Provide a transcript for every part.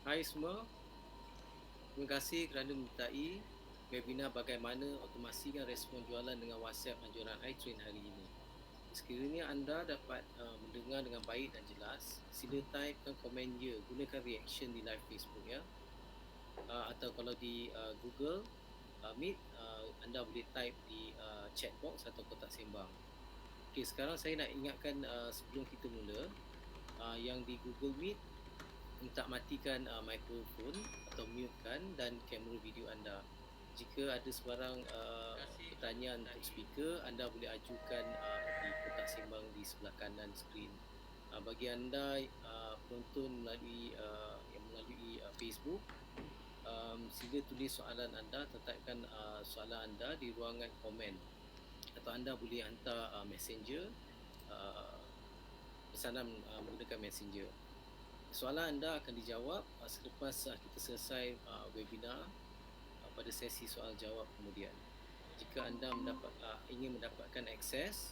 Hai semua, terima kasih kerana menyertai webinar bagaimana otomasikan respon jualan dengan WhatsApp anjuran iTrend hari ini. Sekiranya anda dapat mendengar dengan baik dan jelas, sila typekan komen ya, gunakan reaction di live Facebook ya. Atau kalau di Google Meet, anda boleh type di chat box atau kotak sembang. Okey, sekarang saya nak ingatkan sebelum kita mula, yang di Google Meet minta matikan mikrofon atau mutekan dan kamera video anda. Jika ada sebarang pertanyaan untuk speaker, anda boleh ajukan di kotak sembang di sebelah kanan skrin. Bagi anda penonton melalui Facebook, sila tulis soalan anda, tetapkan soalan anda di ruangan komen, atau anda boleh hantar messenger, pesanan menggunakan messenger. Soalan anda akan dijawab selepas kita selesai webinar pada sesi soal jawab kemudian. Jika anda ingin mendapatkan akses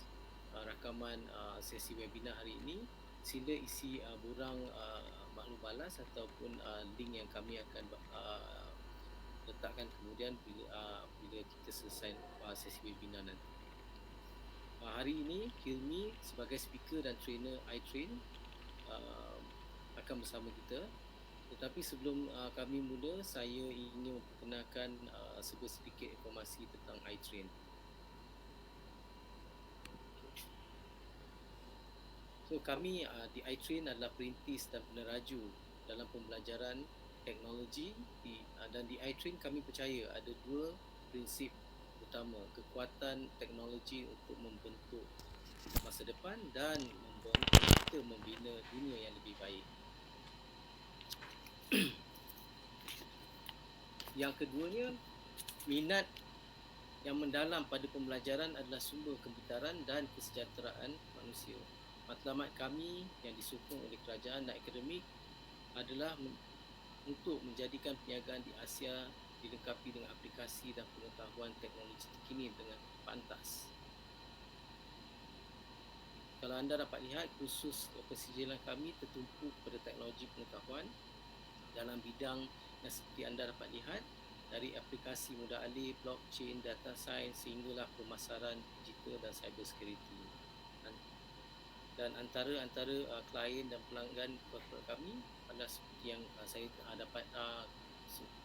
rakaman sesi webinar hari ini, sila isi borang maklum balas ataupun link yang kami akan letakkan kemudian bila kita selesai sesi webinar nanti. Hari ini Hilmi sebagai speaker dan trainer iTrend akan bersama kita. Tetapi sebelum kami mula, saya ingin memperkenalkan sedikit informasi tentang iTrend. So, kami di iTrend adalah perintis dan peneraju dalam pembelajaran teknologi dan di iTrend kami percaya ada dua prinsip utama: kekuatan teknologi untuk membentuk masa depan dan membantu kita membina dunia yang lebih baik. Yang keduanya, minat yang mendalam pada pembelajaran adalah sumber kepintaran dan kesejahteraan manusia. Matlamat kami yang disokong oleh kerajaan dan akademik adalah untuk menjadikan perniagaan di Asia dilengkapi dengan aplikasi dan pengetahuan teknologi terkini dengan pantas. Kalau anda dapat lihat, kursus persijilan kami tertumpu pada teknologi pengetahuan dalam bidang yang seperti anda dapat lihat, dari aplikasi mudah alih, blockchain, data science sehinggalah pemasaran digital dan cyber security. Dan antara klien dan pelanggan kami adalah seperti yang saya dapat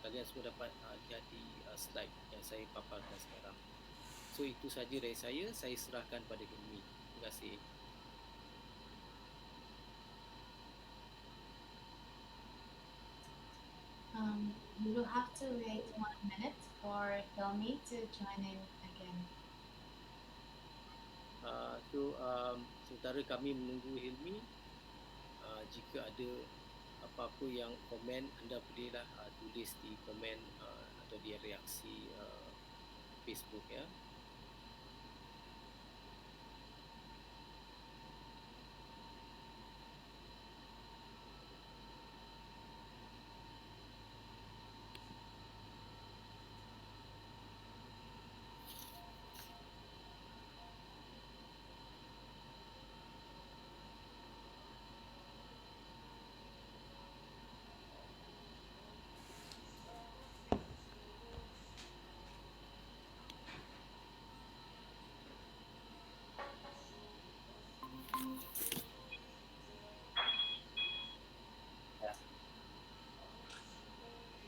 kalian semua dapat lihat di slide yang saya paparkan sekarang. So itu saja dari saya serahkan pada Hilmi. Terima kasih. You will have to wait 1 minute for Hilmi to join in again. Sementara kami menunggu Hilmi, jika ada apa-apa yang komen, anda bolehlah tulis di komen atau di reaksi Facebook ya.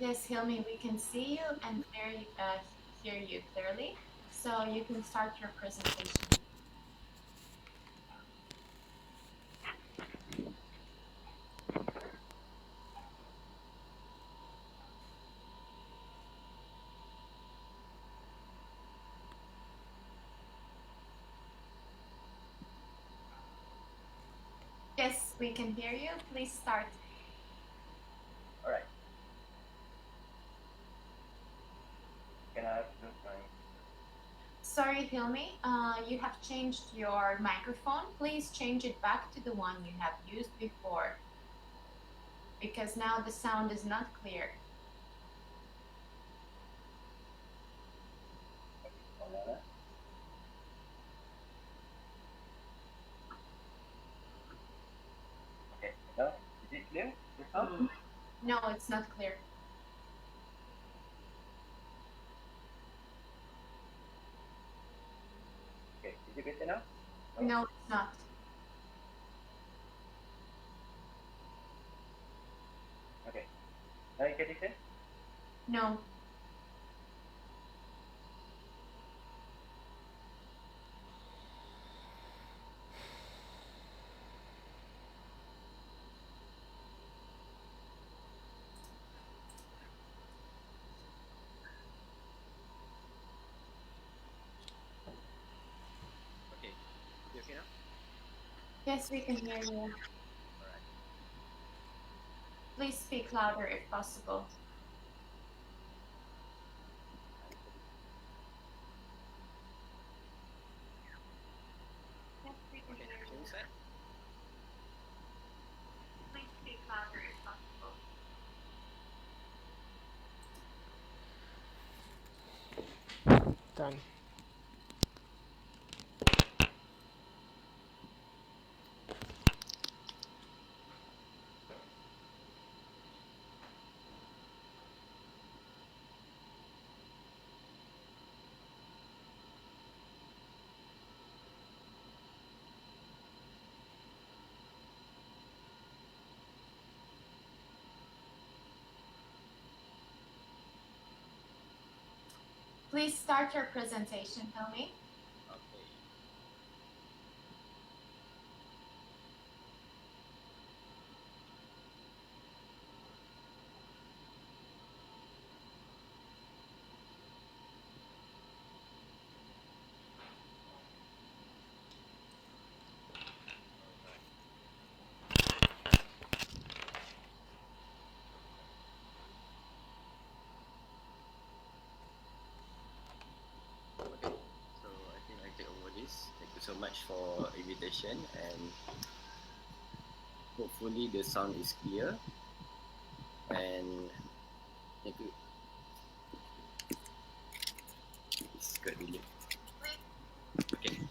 Yes, Hilmi, we can see you and hear you clearly. So you can start your presentation. Yes, we can hear you. Please start. All right. Can I have this time? Sorry, Hilmi, you have changed your microphone. Please change it back to the one you have used before, because now the sound is not clear. Okay. Now, is it clear? This time? No, it's not clear. Okay, is it better now? No, it's not. Okay. Now you can listen? No. Okay. You okay now? Yes, we can hear you. Alright. Please speak louder if possible. Yes, we can Okay. hear Can you. you start? Please speak louder if possible. Done. Please start your presentation, Hilmi. Okay. Okay, so I think I take over this. Thank you so much for invitation, and hopefully the sound is clear. And thank you. It's got delay. Okay.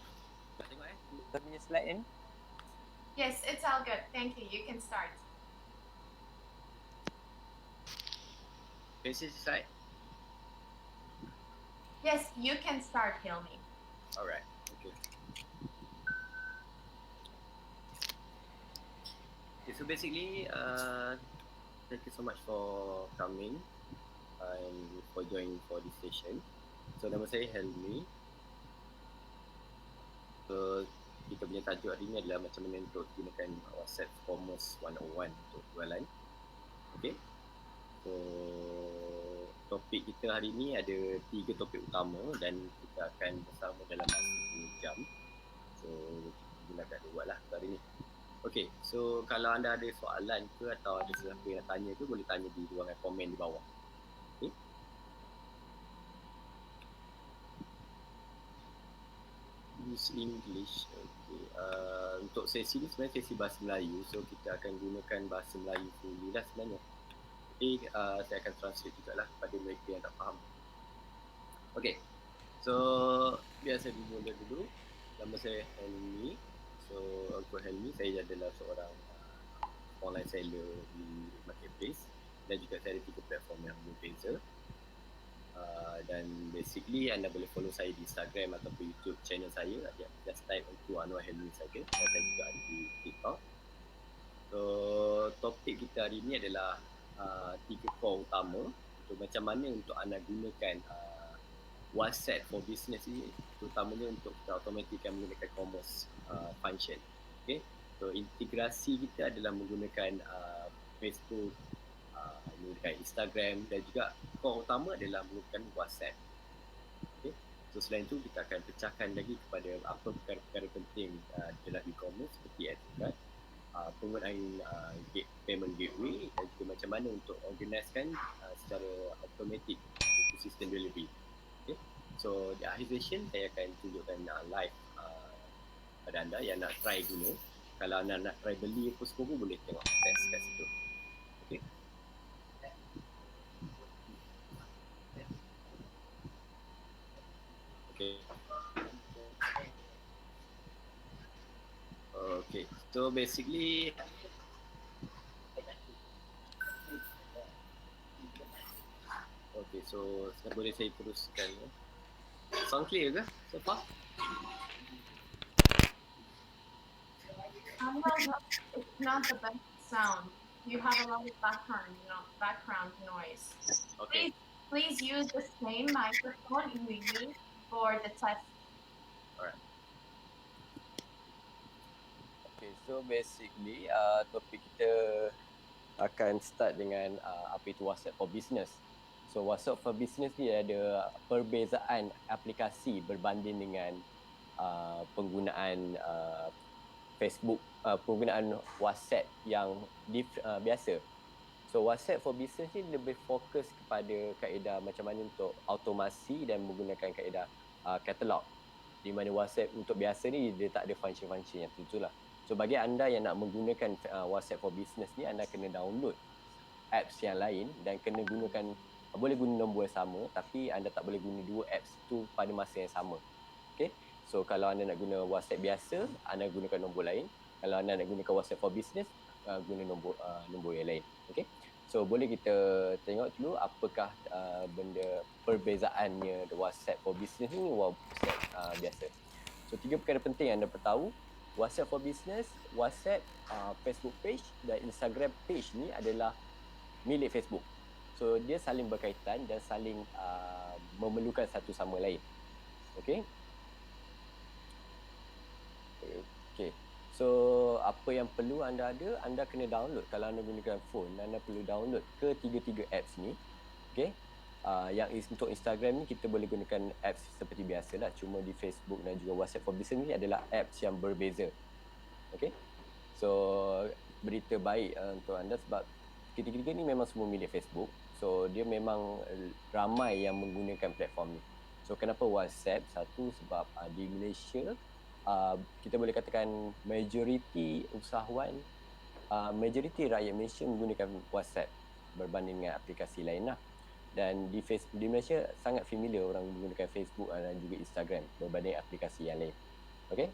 Dah tengok Kita punya slide ni. Yes, it's all good. Thank you. You can start. Can you see this slide? Yes, you can start, Hilmi. Alright. Okay. Okay, so basically, thank you so much for coming and for joining for this session. So nama saya Helmi. So kita punya tajuk hari ni adalah macam mana untuk gunakan WhatsApp Commerce 101 untuk jualan. Okay. So topik kita hari ni ada 3 topik utama dan kita akan bersama dalam masa 2 jam. So kita nak buatlah hari ni. Okay, so kalau anda ada soalan ke atau ada sesuatu yang nak tanya ke, boleh tanya di ruangan komen di bawah. Okay. Use English. Okay. Untuk sesi ni sebenarnya sesi bahasa Melayu, so kita akan gunakan bahasa Melayu fully lah sebenarnya. Tapi saya akan translate juga lah kepada mereka yang tak faham. Okay, so biar saya bermula dulu. Nama saya Helmi. So aku Helmi, saya adalah seorang online seller di marketplace dan juga saya ada 3 platform yang berbeza. Dan basically anda boleh follow saya di Instagram ataupun YouTube channel saya. Just type untuk Anwar Helmi saja. Dan saya juga ada di TikTok. So topik kita hari ini adalah 3 core utama untuk macam mana untuk anda gunakan WhatsApp for business ini, terutamanya untuk kita automatickan menggunakan commerce function. Okay, so integrasi kita adalah menggunakan Facebook, menggunakan Instagram dan juga core utama adalah menggunakan WhatsApp. Okay, so selain itu kita akan pecahkan lagi kepada apa perkara-perkara penting dalam e-commerce seperti etiquette, penggunaan payment gateway dan juga macam mana untuk organisekan secara automatik untuk sistem delivery. Okay. So di akhir session saya akan tunjukkan live pada anda yang nak try guna. Kalau anda nak try beli apa semua pun boleh tengok test kat situ. Okay. Okay. Okay, so basically Okay, so boleh saya teruskan ya. Sound clear ke so far? It's not the best sound. You have a lot of background noise. Okay. Please use the same microphone you used for the test. Alright. Okay, so basically topik kita akan start dengan apa itu WhatsApp for Business. So WhatsApp for Business ni ada perbezaan aplikasi berbanding dengan penggunaan Facebook, penggunaan WhatsApp yang biasa. So WhatsApp for Business ni lebih fokus kepada kaedah macam mana untuk automasi dan menggunakan kaedah katalog. Di mana WhatsApp untuk biasa ni dia tak ada function-function yang tertentu lah. So bagi anda yang nak menggunakan WhatsApp for Business ni, anda kena download apps yang lain dan kena gunakan, boleh guna nombor yang sama tapi anda tak boleh guna dua apps tu pada masa yang sama. Okay? So kalau anda nak guna WhatsApp biasa, anda gunakan nombor lain. Kalau anda nak gunakan WhatsApp for Business, guna nombor yang lain. Okay? So boleh kita tengok dulu apakah benda perbezaannya WhatsApp for Business ni WhatsApp biasa. So 3 perkara penting yang anda perlu tahu. WhatsApp for Business, WhatsApp, Facebook page dan Instagram page ni adalah milik Facebook. So dia saling berkaitan dan saling memerlukan satu sama lain. Okay? Okay. So apa yang perlu anda ada, anda kena download. Kalau anda gunakan phone, anda perlu download ketiga-tiga apps ni. Okay? Yang untuk Instagram ni kita boleh gunakan apps seperti biasalah, cuma di Facebook dan juga WhatsApp for Business ni adalah apps yang berbeza. Okay, so berita baik untuk anda sebab ketiga-tiga ni memang semua milik Facebook. So dia memang ramai yang menggunakan platform ni. So kenapa WhatsApp? Satu sebab di Malaysia kita boleh katakan majoriti usahawan, majoriti rakyat Malaysia menggunakan WhatsApp berbanding dengan aplikasi lain lah. Dan di Malaysia sangat familiar orang menggunakan Facebook dan juga Instagram berbanding aplikasi yang lain. Okay?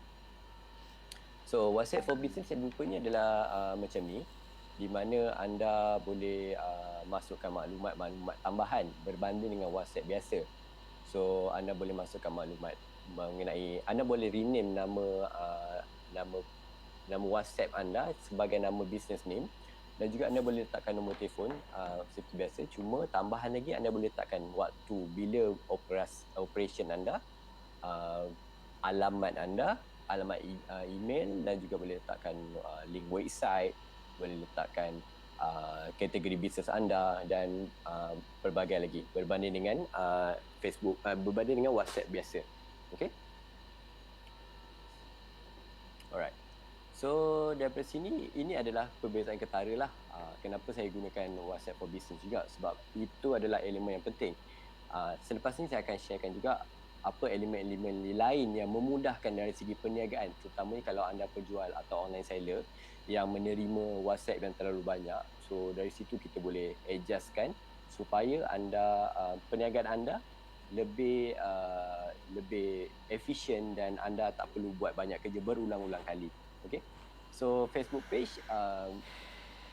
So WhatsApp for Business yang rupanya adalah macam ni, di mana anda boleh masukkan maklumat tambahan berbanding dengan WhatsApp biasa. So anda boleh masukkan maklumat mengenai, anda boleh rename nama WhatsApp anda sebagai nama business name. Dan juga anda boleh letakkan nombor telefon seperti biasa. Cuma tambahan lagi anda boleh letakkan waktu bila operation anda, alamat anda, alamat email dan juga boleh letakkan link website, boleh letakkan kategori bisnes anda dan pelbagai lagi berbanding dengan Facebook, berbanding dengan WhatsApp biasa. Okay? Alright. So daripada sini, ini adalah perbezaan ketara lah. Kenapa saya gunakan WhatsApp for Business juga, sebab itu adalah elemen yang penting. Selepas ini saya akan sharekan juga apa elemen-elemen lain yang memudahkan dari segi perniagaan, terutamanya kalau anda penjual atau online seller yang menerima WhatsApp yang terlalu banyak. So dari situ kita boleh adjustkan supaya anda perniagaan anda lebih efisien dan anda tak perlu buat banyak kerja berulang-ulang kali. Okay? So Facebook page,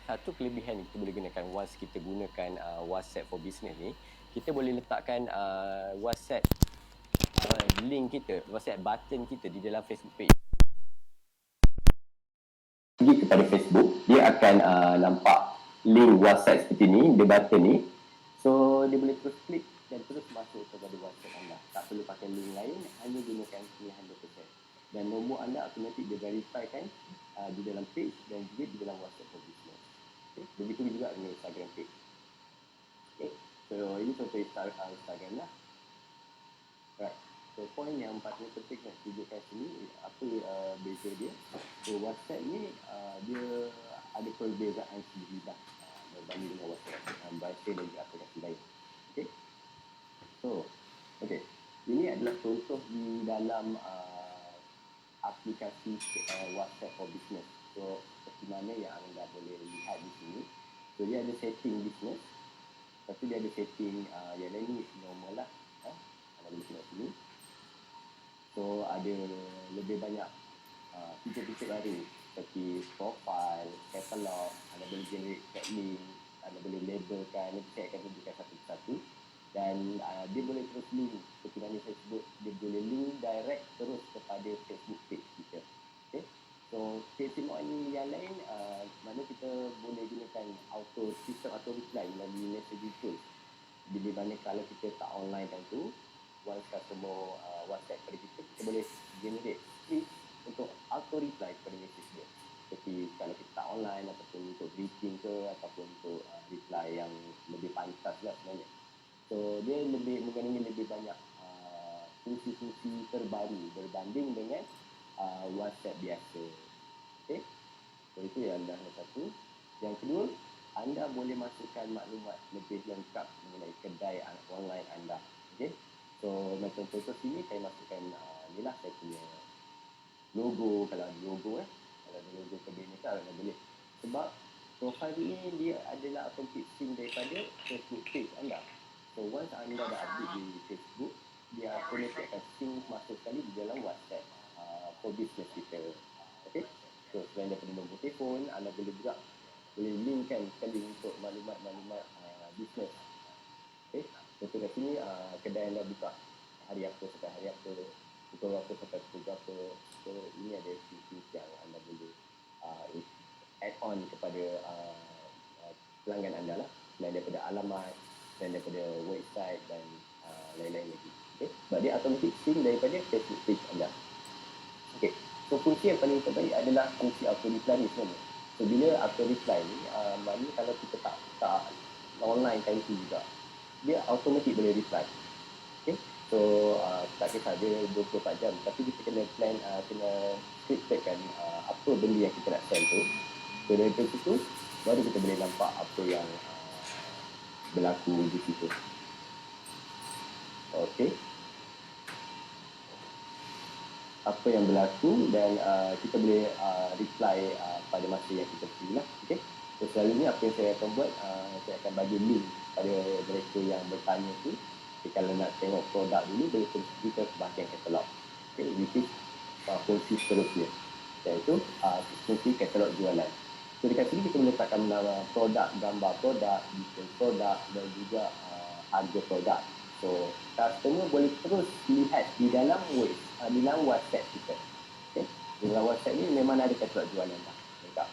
satu kelebihan kita boleh gunakan once kita gunakan WhatsApp for Business ni, kita boleh letakkan WhatsApp link kita, WhatsApp button kita di dalam Facebook page. Pergi kepada Facebook, dia akan nampak link WhatsApp seperti ni, dia button ni. So dia boleh terus klik dan terus masuk kepada WhatsApp anda. Tak perlu pakai link lain, hanya gunakan ni 100%. Dan nombor anda automatik dia verify kan di dalam page dan juga di dalam WhatsApp for Business. Okay? Begitu juga dengan Instagram page. Okay? So ini contoh Instagram lah. Right. So point yang paling penting nak tunjukkan sini apa beza dia. So WhatsApp ni dia ada perbezaan sendiri dah berbanding dengan WhatsApp bahasa dan juga aplikasi lain. Okay? So, okay. Ini adalah contoh di dalam aplikasi WhatsApp for Business. So seperti mana yang anda boleh lihat di sini. So dia ada setting business, lepas tu dia ada setting yang lain ni normal lah. Anda boleh tengok sini. So ada lebih banyak fitur-fitur baru seperti profile, katalog, anda boleh generate tag link, anda boleh labelkan, nanti saya akan tunjukkan satu persatu. dan dia boleh terus link seperti mana saya sebut, dia boleh link direct terus kepada Facebook page kita. Okay? So testimoni yang lain mana kita boleh gunakan sistem auto reply melalui messaging tools. Bila mana kalau kita tak online time tu, once customer WhatsApp pada kita, kita boleh generate script untuk auto reply kepada message dia. Seperti kalau kita tak online ataupun untuk greeting ke ataupun untuk reply yang lebih pantas lah sebenarnya. So dia lebih mengandungi lebih banyak fungsi-fungsi terbaru berbanding dengan WhatsApp biasa. Okay? So itu yang dah satu. Yang kedua, anda boleh masukkan maklumat lebih lengkap mengenai kedai online anda. Okay? So macam contoh sini saya masukkan ni lah saya punya logo, kalau ada logo kalau ada logo kedai ni kan anda boleh. Sebab profil ini dia adalah authentic sync daripada Facebook page anda. So once anda dah update di Facebook, dia automatic akan sync masuk sekali di dalam WhatsApp for business kita. Okay? So selain daripada nombor telefon, anda boleh juga boleh linkkan sekali untuk maklumat-maklumat bisnes. Okay? Contoh kat sini kedai anda buka hari apa sampai hari apa, pukul berapa sampai pukul berapa. So ini ada fungsi yang anda boleh add on kepada pelanggan anda lah, selain daripada alamat, selain daripada website dan lain-lain lagi. Okay? Sebab dia automatic sync daripada Facebook page anda. Okay. So fungsi yang paling terbaik adalah fungsi auto reply ni sebenarnya. So bila auto reply ni, maknanya kalau kita tak online time tu juga, dia automatic boleh reply. Okay. So tak kisah dia 24 jam, tapi kita kena plan, kena scriptkan apa benda yang kita nak send tu. So dari situ baru kita boleh nampak apa yang berlaku di situ. Okay. Apa yang berlaku dan kita boleh reply pada masa yang kita pilih lah. Okay? So selalunya apa yang saya akan buat, saya akan bagi link pada mereka yang bertanya tu. Okay, kalau nak tengok produk dulu, boleh terus kita ke bahagian katalog. Okay, which is fungsi seterusnya, iaitu fungsi katalog jualan. So dekat sini kita boleh letakkan nama produk, gambar produk, detail produk dan juga harga produk. So customer boleh terus lihat di dalam WhatsApp kita. Okay? Di dalam WhatsApp ni memang ada katalog jualan dah. Lengkap.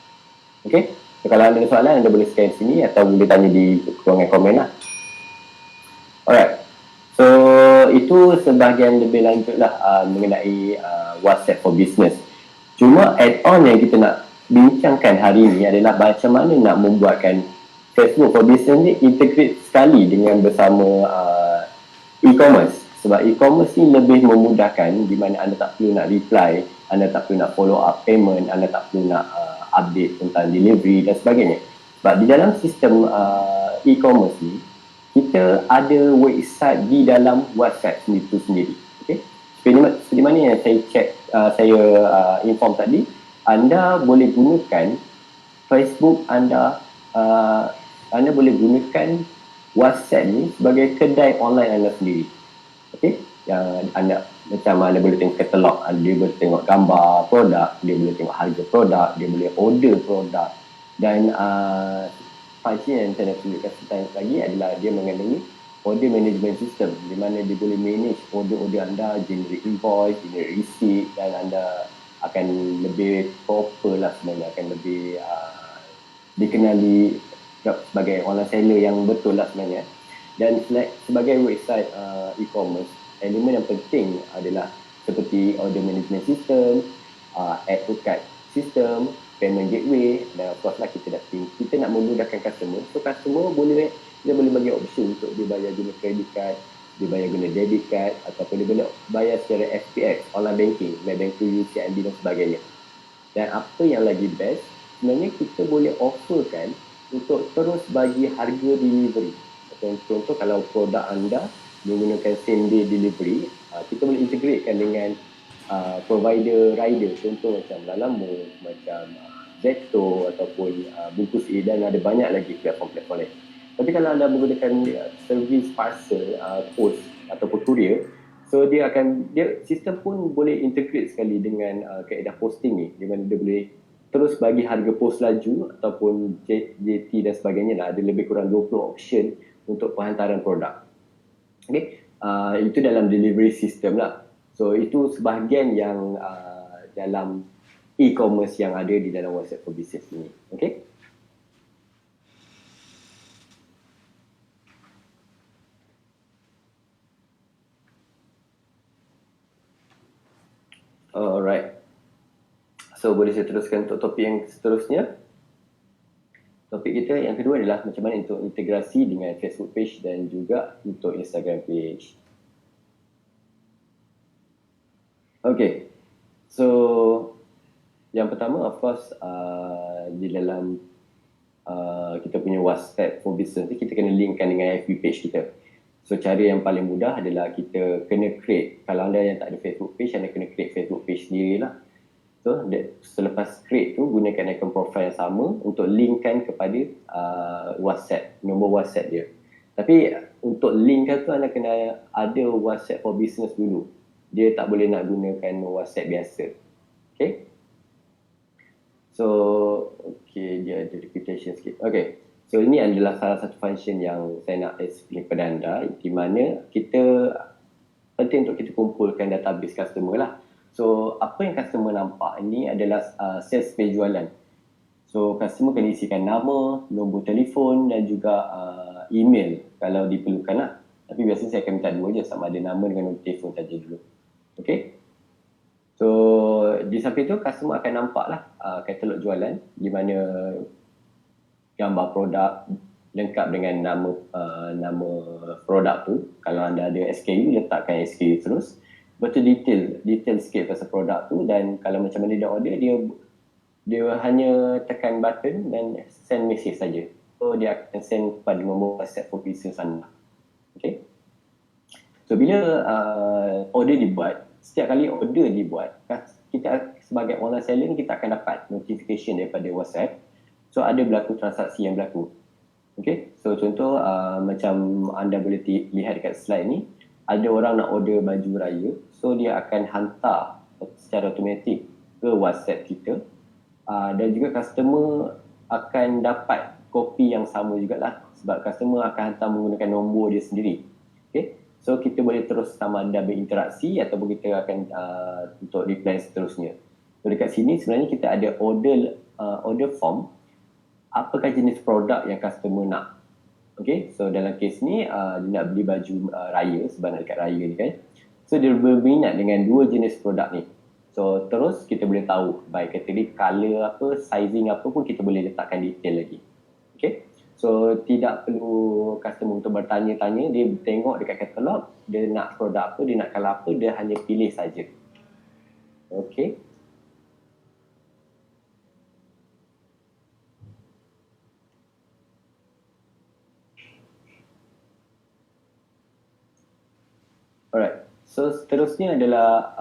Okay? So, kalau anda ada soalan, anda boleh scan sini atau boleh tanya di ruangan komen lah. Alright. So itu sebahagian lebih lanjut lah mengenai WhatsApp for Business. Cuma add-on yang kita nak bincangkan hari ini adalah macam mana nak membuatkan Facebook for Business ni integrate sekali dengan bersama e-commerce. Sebab e-commerce ni lebih memudahkan di mana anda tak perlu nak reply, anda tak perlu nak follow up payment, anda tak perlu nak update tentang delivery dan sebagainya. Sebab di dalam sistem e-commerce ni, kita ada website di dalam WhatsApp itu sendiri. Okay? Seperti mana yang saya saya inform tadi, anda boleh gunakan Facebook anda, anda boleh gunakan WhatsApp ni sebagai kedai online anda sendiri. Okey, yang anda macam anda boleh tengok katalog, dia boleh tengok gambar produk, dia boleh tengok harga produk, dia boleh order produk dan fungsi yang saya nak tunjukkan sebentar lagi adalah dia mengandungi order management system di mana dia boleh manage order-order anda, generate invoice, generate receipt dan anda akan lebih proper lah sebenarnya, akan lebih dikenali sebagai online seller yang betul lah sebenarnya. Dan sebagai website e-commerce, elemen yang penting adalah seperti order management system, add to cart system, payment gateway dan of course lah kita nak memudahkan customer. So customer dia boleh bagi option untuk dia bayar guna credit card, dia bayar guna debit card ataupun dia boleh bayar secara FPX, online banking, bank to UCIMB dan sebagainya. Dan apa yang lagi best, sebenarnya kita boleh offerkan untuk terus bagi harga delivery. Contoh kalau produk anda menggunakan same day delivery, kita boleh integratekan dengan provider rider, contoh macam Lalamove, macam Zeto ataupun Bungkus A dan ada banyak lagi platform-platform lain. Tapi kalau anda menggunakan servis parcel, post ataupun courier, so sistem pun boleh integrate sekali dengan kaedah posting ni, di mana dia boleh terus bagi harga post laju ataupun JT dan sebagainya lah. Ada lebih kurang 20 option untuk penghantaran produk. Okay, itu dalam delivery system lah. So itu sebahagian yang dalam e-commerce yang ada di dalam WhatsApp for Business ini. Okay. Alright. So boleh saya teruskan untuk topik yang seterusnya. Topik kita yang kedua adalah macam mana untuk integrasi dengan Facebook page dan juga untuk Instagram page. Okay. So yang pertama of course di dalam kita punya WhatsApp for Business ni kita kena linkkan dengan FB page kita. So cara yang paling mudah adalah kita kena create. Kalau anda yang tak ada Facebook page, anda kena create Facebook page sendirilah. So selepas create tu gunakan icon profile yang sama untuk linkkan kepada WhatsApp, nombor WhatsApp dia. Tapi untuk linkkan tu anda kena ada WhatsApp for Business dulu. Dia tak boleh nak gunakan WhatsApp biasa. Okay. So okay, dia ada repetition sikit. Okay. So ini adalah salah satu function yang saya nak explain kepada anda, di mana kita penting untuk kita kumpulkan database customer lah. So apa yang customer nampak ini adalah sales page jualan. So customer kena isikan nama, nombor telefon dan juga email kalau diperlukan lah. Tapi biasanya saya akan minta dua je, sama ada nama dengan nombor telefon saja dulu. Okay. So di samping tu customer akan nampak lah katalog jualan di mana gambar produk lengkap dengan nama produk tu. Kalau anda ada SKU, letakkan SKU terus. Betul detail sikit pasal produk tu, dan kalau macam mana dia order, dia hanya tekan button dan send message saja. So dia akan send kepada nombor WhatsApp for Business anda. Okay. So bila order dibuat, setiap kali order dibuat, kita sebagai online seller kita akan dapat notification daripada WhatsApp. So ada berlaku transaksi yang berlaku. Okay. So contoh macam anda boleh lihat dekat slide ni, ada orang nak order baju raya. So dia akan hantar secara automatik ke WhatsApp kita. Dan juga customer akan dapat kopi yang sama jugalah, sebab customer akan hantar menggunakan nombor dia sendiri. Okay. So kita boleh terus sama ada berinteraksi ataupun kita akan untuk reply seterusnya. So dekat sini sebenarnya kita ada order form. Apakah jenis produk yang customer nak. Okay, so dalam kes ni dia nak beli baju raya sebab nak dekat raya ni kan. So dia berminat dengan dua jenis produk ni. So terus kita boleh tahu by kategori, color apa, sizing apa pun kita boleh letakkan detail lagi. Okay, so tidak perlu customer untuk bertanya-tanya, dia tengok dekat katalog, dia nak produk apa, dia nak color apa, dia hanya pilih saja. Okay. Alright, so seterusnya adalah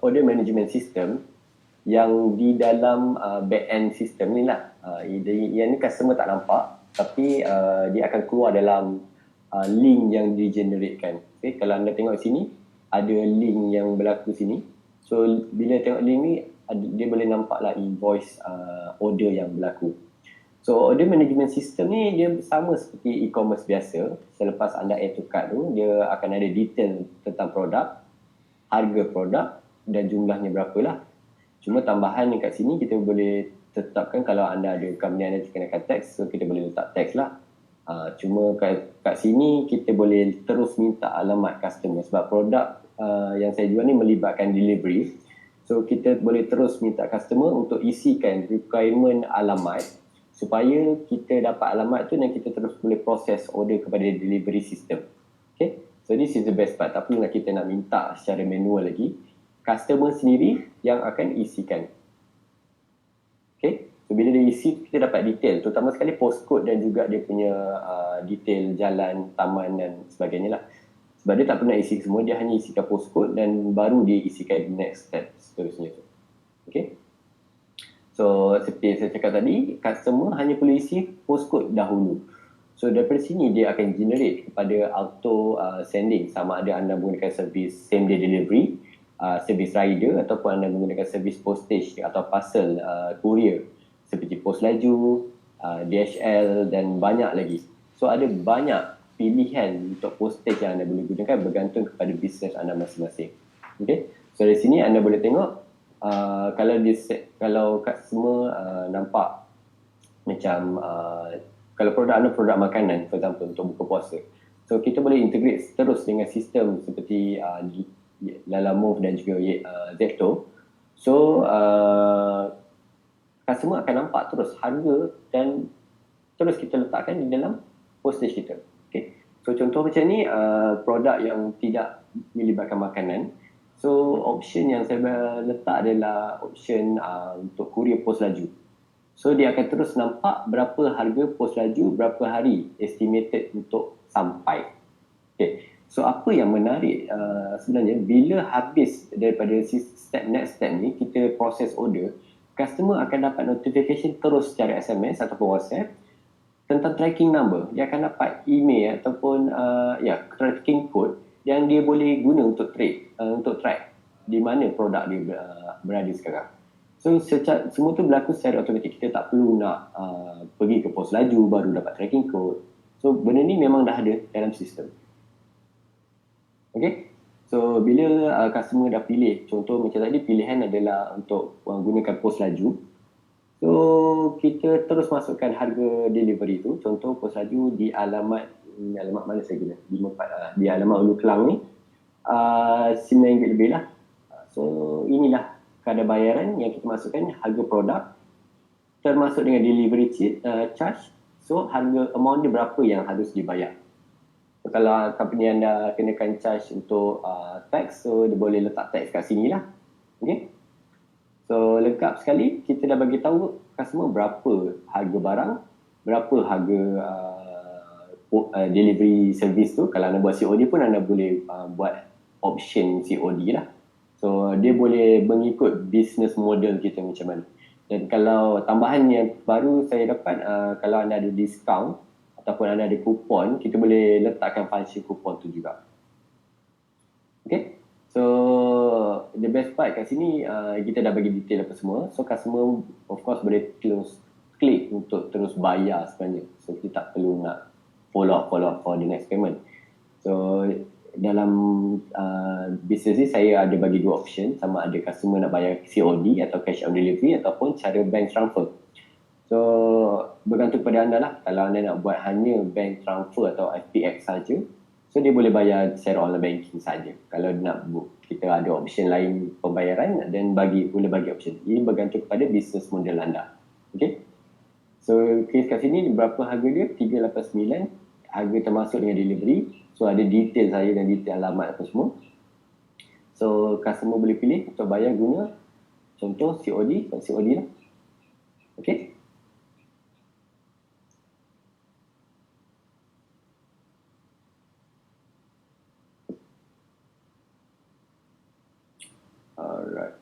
order management system yang di dalam back-end system ni lah. Yang ni customer tak nampak, tapi dia akan keluar dalam link yang di-generatekan. Okay, kalau anda tengok sini, ada link yang berlaku sini. So bila tengok link ni, dia boleh nampak lah invoice order yang berlaku. So order management system ni dia sama seperti e-commerce biasa. Selepas anda add to cart tu, dia akan ada detail tentang produk, harga produk dan jumlahnya berapalah. Cuma tambahan yang kat sini kita boleh tetapkan kalau anda ada company anda kenakan tax, so kita boleh letak tax lah. Cuma kat sini kita boleh terus minta alamat customer sebab produk yang saya jual ni melibatkan delivery. So kita boleh terus minta customer untuk isikan requirement alamat supaya kita dapat alamat tu dan kita terus boleh proses order kepada delivery system. Okay, so this is the best part. Tak perlu kita nak minta secara manual lagi. Customer sendiri yang akan isikan. Okay, so bila dia isi kita dapat detail, terutama sekali postcode dan juga dia punya detail jalan, taman dan sebagainya lah. Sebab dia tak pernah isi semua, dia hanya isikan postcode dan baru dia isikan next step seterusnya tu. Okay. So seperti yang saya cakap tadi, customer hanya perlu isi postcode dahulu. So daripada sini dia akan generate kepada auto sending, sama ada anda menggunakan servis same day delivery, servis rider ataupun anda menggunakan servis postage atau parcel courier seperti pos laju, DHL dan banyak lagi. So ada banyak pilihan untuk postage yang anda boleh gunakan bergantung kepada bisnes anda masing-masing. Okay, so dari sini anda boleh tengok kalau customer nampak macam kalau produk anda produk makanan, for example untuk buka puasa, so kita boleh integrate terus dengan sistem seperti Lalamove dan juga Zepto. So customer akan nampak terus harga dan terus kita letakkan di dalam postage kita. Okay. So contoh macam ni, produk yang tidak melibatkan makanan. So option yang saya letak adalah option untuk courier pos laju. So dia akan terus nampak berapa harga pos laju, berapa hari estimated untuk sampai. Okay. So apa yang menarik sebenarnya, bila habis daripada next step ni, kita proses order, customer akan dapat notification terus secara SMS ataupun WhatsApp tentang tracking number. Dia akan dapat email ataupun tracking code yang dia boleh guna untuk untuk track di mana produk dia berada sekarang. So semua tu berlaku secara automatik. Kita tak perlu nak pergi ke pos laju baru dapat tracking code. So benda ni memang dah ada dalam sistem. Okay, so bila customer dah pilih, contoh macam tadi pilihan adalah untuk gunakan pos laju. So kita terus masukkan harga delivery tu. Contoh pos laju di alamat mana saya guna? Di alamat Ulu Kelang ni RM9 lebih lah. So inilah kadar bayaran yang kita masukkan, harga produk termasuk dengan delivery charge. So harga amount dia berapa yang harus dibayar. So, kalau company anda kenakan charge untuk tax, so dia boleh letak tax kat sini lah. Okay. So lengkap sekali, kita dah bagi tahu customer berapa harga barang, berapa harga delivery service tu. Kalau anda buat COD pun anda boleh buat option COD lah. So dia boleh mengikut business model kita macam mana. Dan kalau tambahan yang baru saya dapat, kalau anda ada discount ataupun anda ada kupon, kita boleh letakkan function kupon tu juga. Okay. So the best part kat sini, kita dah bagi detail apa semua. So customer of course boleh terus klik untuk terus bayar sebenarnya. So kita tak perlu nak follow up for the next payment. So dalam bisnes ni saya ada bagi dua option, sama ada customer nak bayar COD atau cash on delivery ataupun cara bank transfer. So bergantung pada anda lah. Kalau anda nak buat hanya bank transfer atau FPX saja, so dia boleh bayar secara online banking saja. Kalau nak kita ada option lain pembayaran dan boleh bagi option. Ini bergantung kepada business model anda. Okay. So case kat sini berapa harga dia? 389. Harga termasuk dengan delivery. So ada detail saya dan detail alamat apa semua. So customer boleh pilih untuk bayar guna contoh COD lah. Okay. Alright.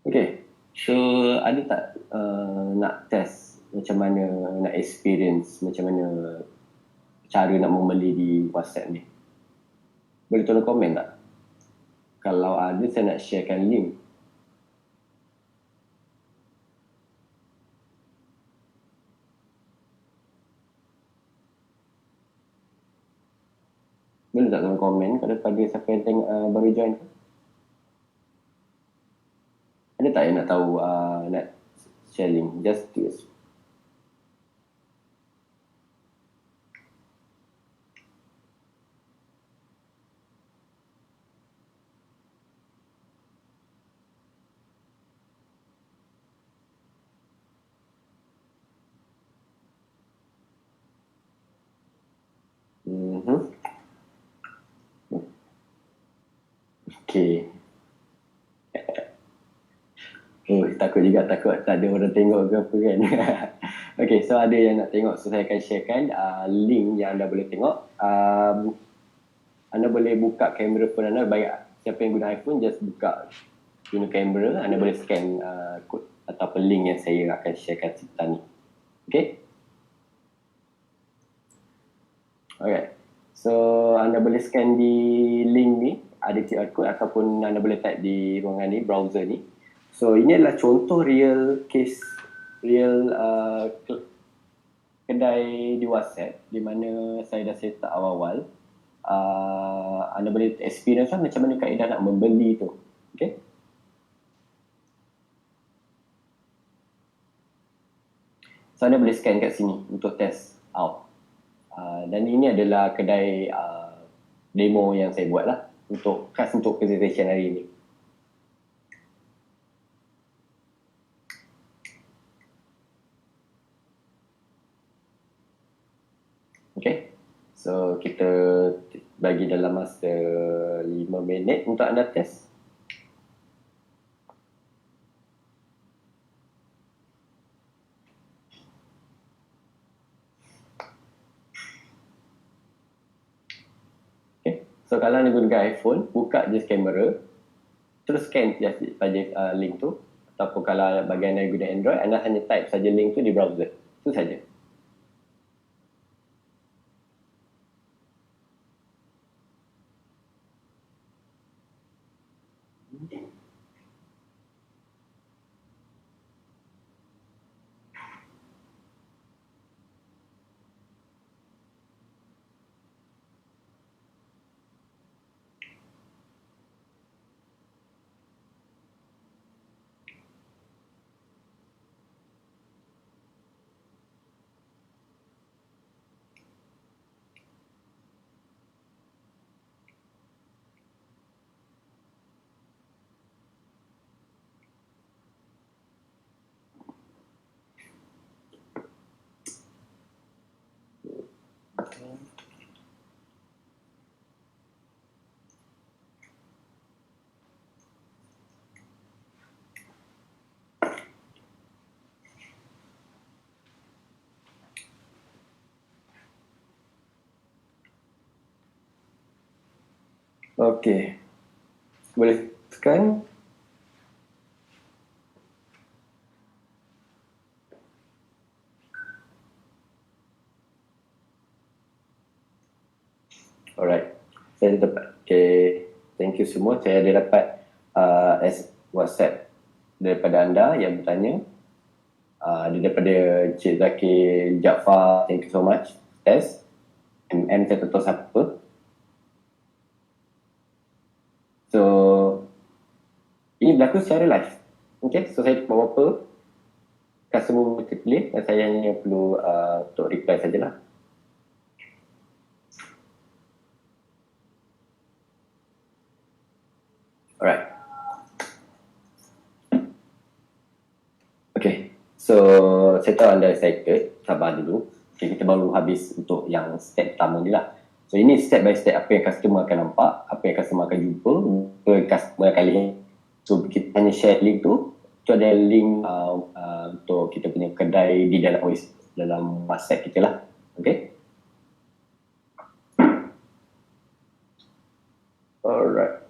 Okay. So ada tak nak test macam mana, nak experience macam mana cara nak membeli di WhatsApp ni? Boleh tolong komen tak? Kalau ada, saya nak sharekan link. Boleh tak tolong komen pada siapa yang tengok baru join? Ada tak yang nak tahu nak share link? Just to Okay. Oh, takut tak ada orang tengok ke apa kan. Okay, so ada yang nak tengok, so saya akan sharekan link yang anda boleh tengok. Anda boleh buka kamera phone anda, baik siapa yang guna iPhone, just guna kamera, anda boleh scan kod ataupun link yang saya akan sharekan sebentar ni. Okay. Alright, so anda boleh scan di link ni, ada QR code ataupun anda boleh type di ruangan ni, browser ni. So ini adalah contoh real case real kedai di WhatsApp di mana saya dah set up awal-awal. Anda boleh experience lah macam mana kaedah nak membeli tu. Okay. So anda boleh scan kat sini untuk test out. Dan ini adalah kedai demo yang saya buat lah khas untuk presentation hari ini. Okay, so kita bagi dalam masa 5 minit untuk anda test. Okay, so kalau anda gunakan iPhone, buka je kamera, terus scan saja link tu. Ataupun kalau bagi anda guna Android, anda hanya type saja link tu di browser. Itu saja. Okey. Boleh tekan. Alright. Saya dapat. Okay. Thank you semua. Saya ada dapat WhatsApp daripada anda yang bertanya. Daripada Cik Zakir Jaafar. Thank you so much. Test. MM saya tak tahu siapa. So, ini berlaku secara live. Okay, so saya buat apa? Customer boleh terpilih dan saya hanya perlu untuk reply sajalah. Alright. Okay, so saya tahu anda excited. Sabar dulu. Okay, kita baru habis untuk yang step pertama ni lah. So ini step by step apa yang customer akan nampak, apa yang customer akan jumpa, apa yang customer akan lihat. So kita hanya share link tu. Tu ada link untuk kita punya kedai di dalam WhatsApp kita lah. Okay. Alright.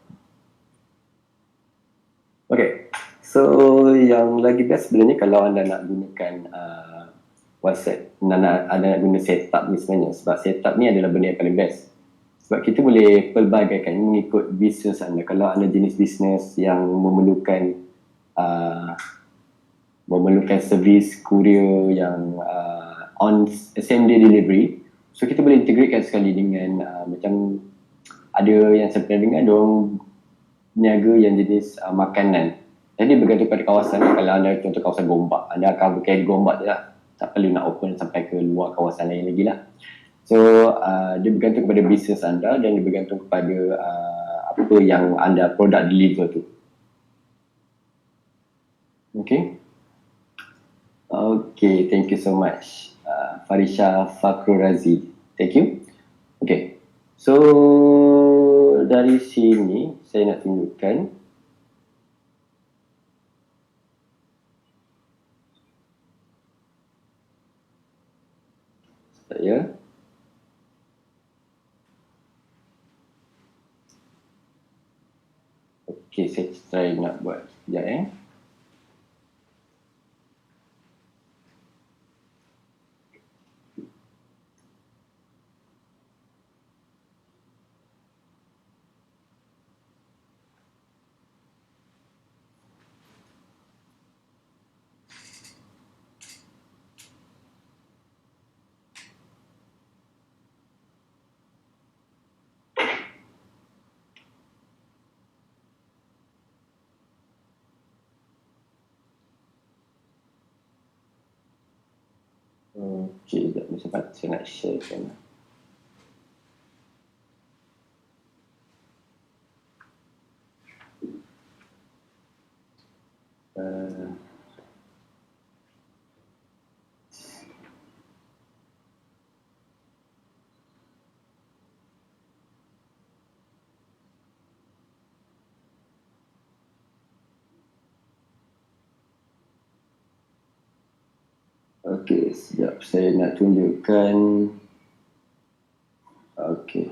Okay. So yang lagi best sebenarnya kalau anda nak gunakan WhatsApp, anda nak guna setup ni sebenarnya. Sebab setup ni adalah benda yang paling best. Sebab kita boleh pelbagaikan mengikut bisnes anda. Kalau anda jenis bisnes yang memerlukan servis courier yang on same day delivery, so kita boleh integratekan sekali dengan macam ada yang saya pernah dengar diorang niaga yang jenis makanan. Jadi bergantung pada kawasan. Kalau anda contoh kawasan Gombak, anda akan berkait Gombak je lah, tak perlu nak open sampai ke luar kawasan lain lagi lah. So dia bergantung kepada bisnes anda dan dia bergantung kepada apa yang anda produk deliver tu. Okay. Okay, thank you so much. Farisha Fakrul Razi. Thank you. Okay. So dari sini saya nak tunjukkan saya saya try nak buat sekejap . Okey, sekejap saya nak sharekan. Okey, sekejap saya nak tunjukkan. Okey.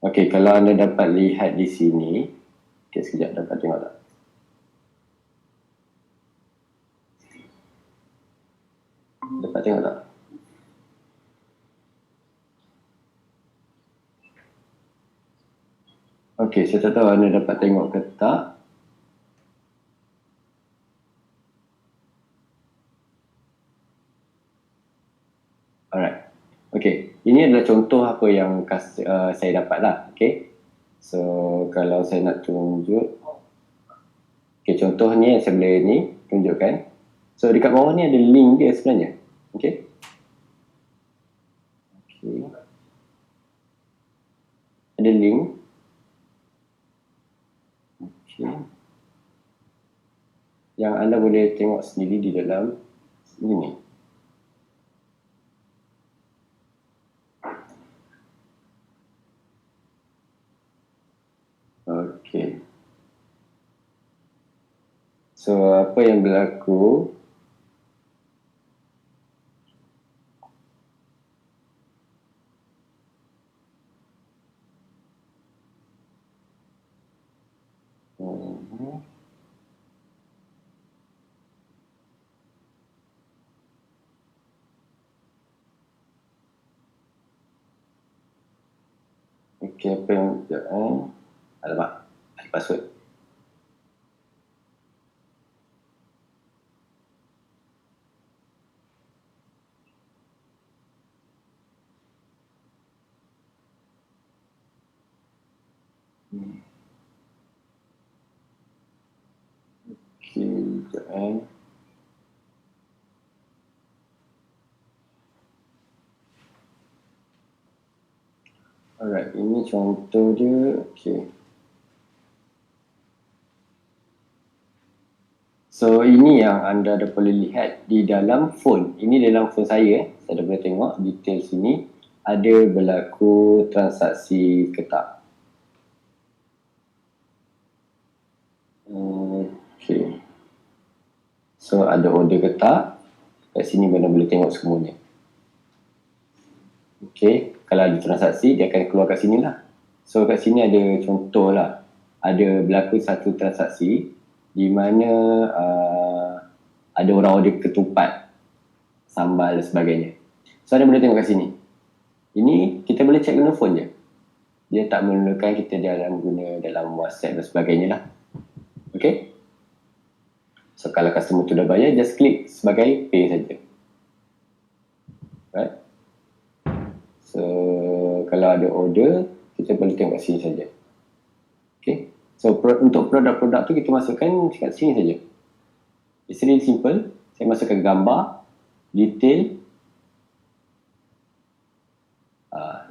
Okey, kalau anda dapat lihat di sini. Okey, sekejap dapat tengok tak? Dapat tengok tak? Okey, saya tak tahu anda dapat tengok ke tak. Alright. Okey, ini adalah contoh apa yang saya dapat lah. Okey. So, kalau saya nak tunjuk. Okey, contoh ni yang saya boleh ni tunjukkan. So, dekat bawah ni ada link dia sebenarnya. Okey. Okey. Ada link. Okey. Yang anda boleh tengok sendiri di dalam ini. Okey. So, apa yang berlaku? Okey, apa yang alamak, ada password. Okey, sekejap. Alright, ini contoh dia. Okey. So, ini yang anda dah boleh lihat di dalam phone. Ini dalam phone saya. Saya dah boleh tengok detail sini. Ada berlaku transaksi ke tak. Okey. So, ada order ke tak. Kat sini anda boleh tengok semuanya. Okey. Kalau ada transaksi, dia akan keluar kat sini lah. So, kat sini ada contoh lah. Ada berlaku satu transaksi di mana ada orang order ketupat, sambal dan sebagainya. So, anda boleh tengok kat sini. Ini kita boleh check guna phone je. Dia tak memerlukan kita guna dalam WhatsApp dan sebagainya lah. Okay. So, kalau customer tu dah bayar, just klik sebagai pay saja. Right. So, kalau ada order, kita boleh tengok kat sini saja. Okay. So, untuk produk-produk tu kita masukkan kat sini saja. It's really simple. Saya masukkan gambar, detail,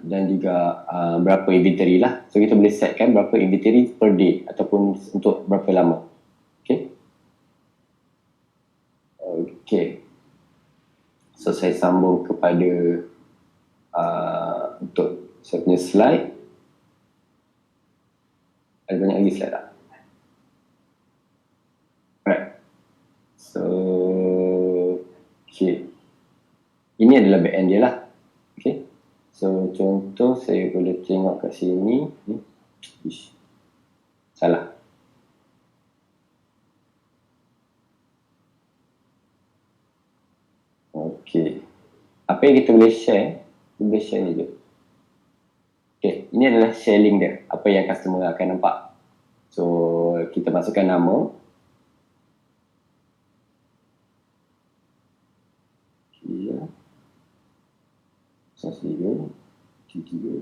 dan juga berapa inventory lah. So, kita boleh setkan berapa inventory per day ataupun untuk berapa lama. Okay. Okay. So, saya sambung kepada untuk saya punya slide. Ada banyak lagi slide tak? Alright. So, okay. Ini adalah back end dia lah. Okay. So, contoh saya boleh tengok kat sini. Salah. Okay. Apa yang kita boleh share? Kita boleh share ni je. Okay. Ini adalah share link dia. Apa yang customer akan nampak. So, kita masukkan nama. Okay. Satu, tiga.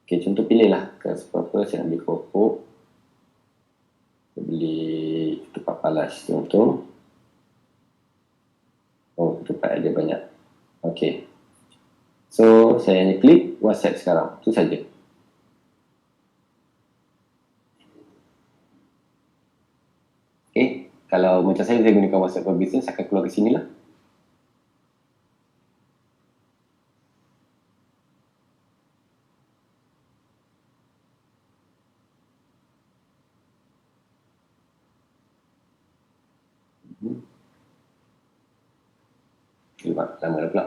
Okay, contoh pilih lah ke apa saya nak beli keropok. Saya beli ketupat palas contoh. Oh, ketupat ada banyak. Okay. So, saya hanya klik WhatsApp sekarang. Itu saja. Okay. Kalau macam saya gunakan WhatsApp for Business, akan keluar ke sini lah. Lama dah pula.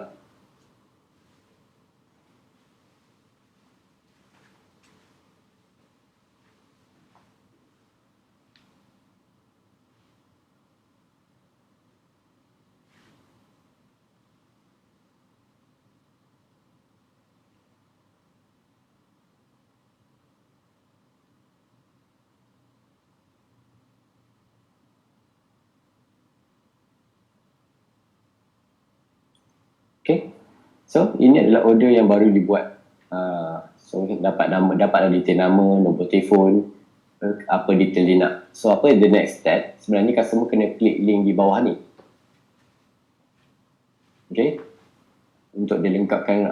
Okay, so ini adalah order yang baru dibuat. So dapat detail nama, nombor telefon, apa detail dia nak. So apa the next step? Sebenarnya customer kena klik link di bawah ni. Okay, untuk dia lengkapkan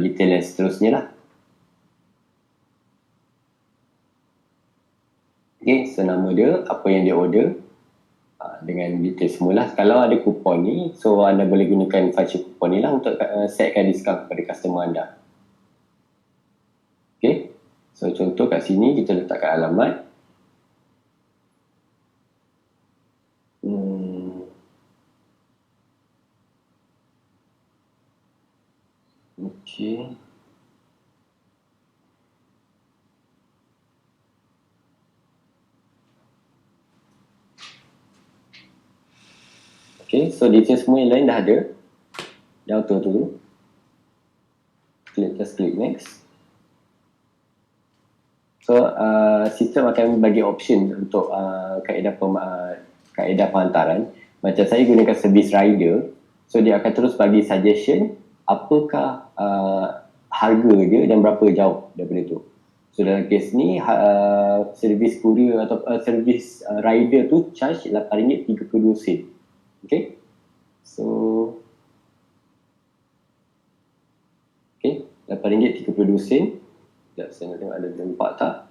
detail yang seterusnya lah. Okay, so nama dia, apa yang dia order, dengan detail semula. Kalau ada kupon ni, so anda boleh gunakan voucher kupon ni lah untuk setkan diskaun kepada customer anda. Okay, so contoh kat sini kita letakkan alamat. Okay. Okay, so detail semua yang lain dah ada. Dah auto dulu. Just click next. So, sistem akan bagi option untuk kaedah penghantaran. Macam saya gunakan servis rider, so dia akan terus bagi suggestion apakah harga dia dan berapa jauh daripada tu. So dalam kes ni, servis courier atau servis rider tu charge RM8.32. Okay, so okay, RM8.32. Sekejap, saya nak tengok ada nampak tak.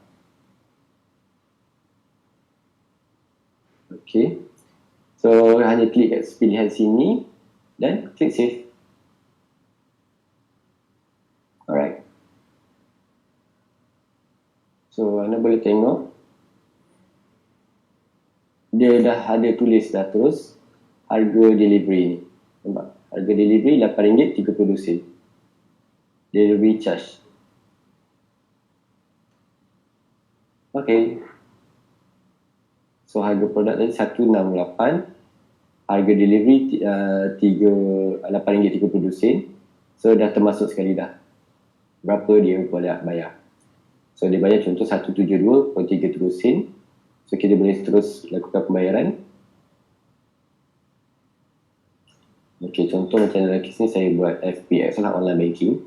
Okay, so hanya klik kat pilihan sini dan klik save. Alright, so anda boleh tengok dia dah ada tulis dah terus harga delivery ni. Nampak? Harga delivery RM8.32. Delivery charge. Okay. So harga produk tadi 168. Harga delivery RM8.32. So dah termasuk sekali dah. Berapa dia boleh bayar. So dia bayar contoh 172.33 sen. So kita boleh terus lakukan pembayaran. Okay, contoh macam dalam kes ni saya buat FPX lah, online banking.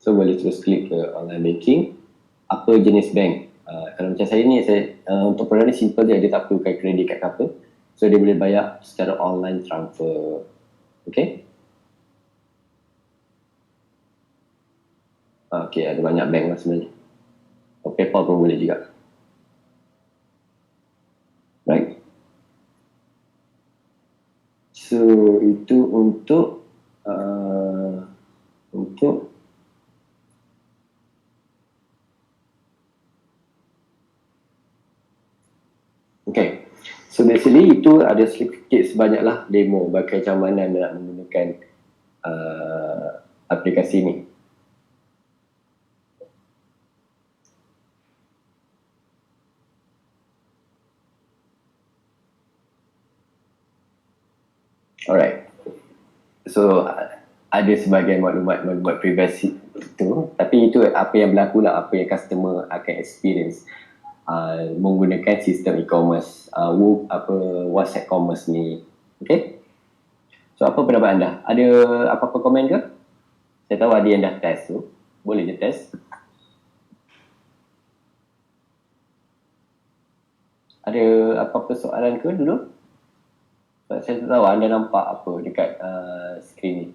So boleh terus klik ke online banking. Apa jenis bank? Kalau macam saya ni, untuk produk ni simple je, dia tak perlukan kredit kad ke apa. So dia boleh bayar secara online transfer. Okay. Okay, ada banyak bank lah sebenarnya. PayPal pun boleh juga. Right. So itu untuk okay. So basically itu ada sedikit sebanyaklah demo bagi macam mana anda nak menggunakan aplikasi ni. Alright. So ada sebahagian maklumat privasi itu, tapi itu apa yang berlaku lah, apa yang customer akan experience menggunakan sistem e-commerce, WhatsApp commerce ni. Okay. So apa pendapat anda? Ada apa-apa komen ke? Saya tahu ada yang dah test tu. Boleh je test. Ada apa-apa soalan ke dulu? Sebab saya tak tahu anda nampak apa dekat skrin ni.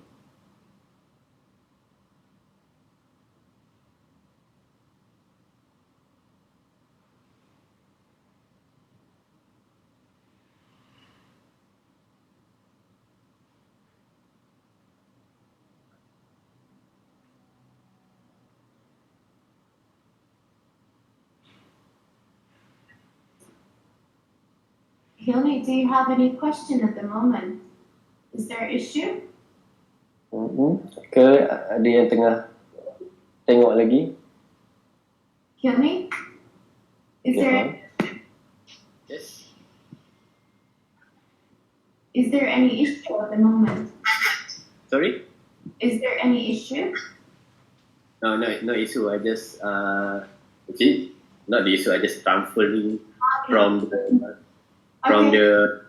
Hilmi, do you have any question at the moment? Is there issue? Ke ada yang tengah tengok lagi? Hilmi? Is there Yes. is there any issue at the moment? Sorry? Is there any issue? No issue. I just actually not the issue. I just transferring from the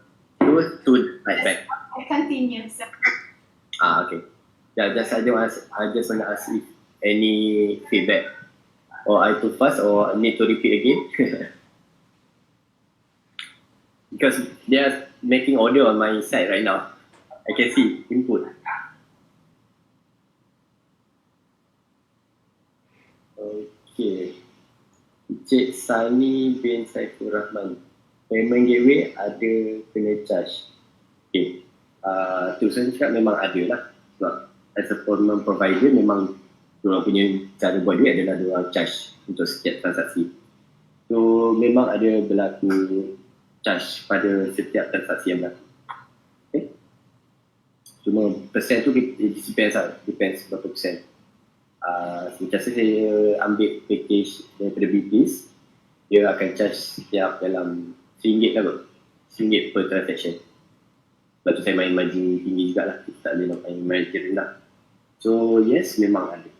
to right back. I continue. So, Okay. Yeah, I just want to ask if any feedback, or I too fast, or I need to repeat again. Because they are making audio on my side right now. I can see input. Okay. Cik Sani bin Saiful Rahman. Payment gateway ada kena charge. Okay. Tulisan cakap memang ada lah. Sebab as a payment provider memang diorang punya cara buat duit adalah diorang charge untuk setiap transaksi. So memang ada berlaku charge pada setiap transaksi yang berlaku. Okay. Cuma persen tu depends lah. Depends berapa persen. Macam saya ambil package daripada BTS, dia akan charge setiap dalam RM1 lah kot. RM1 per transaction. Sebab tu saya main margin tinggi jugalah. Kita tak boleh nak main margin rendah. So yes, memang ada.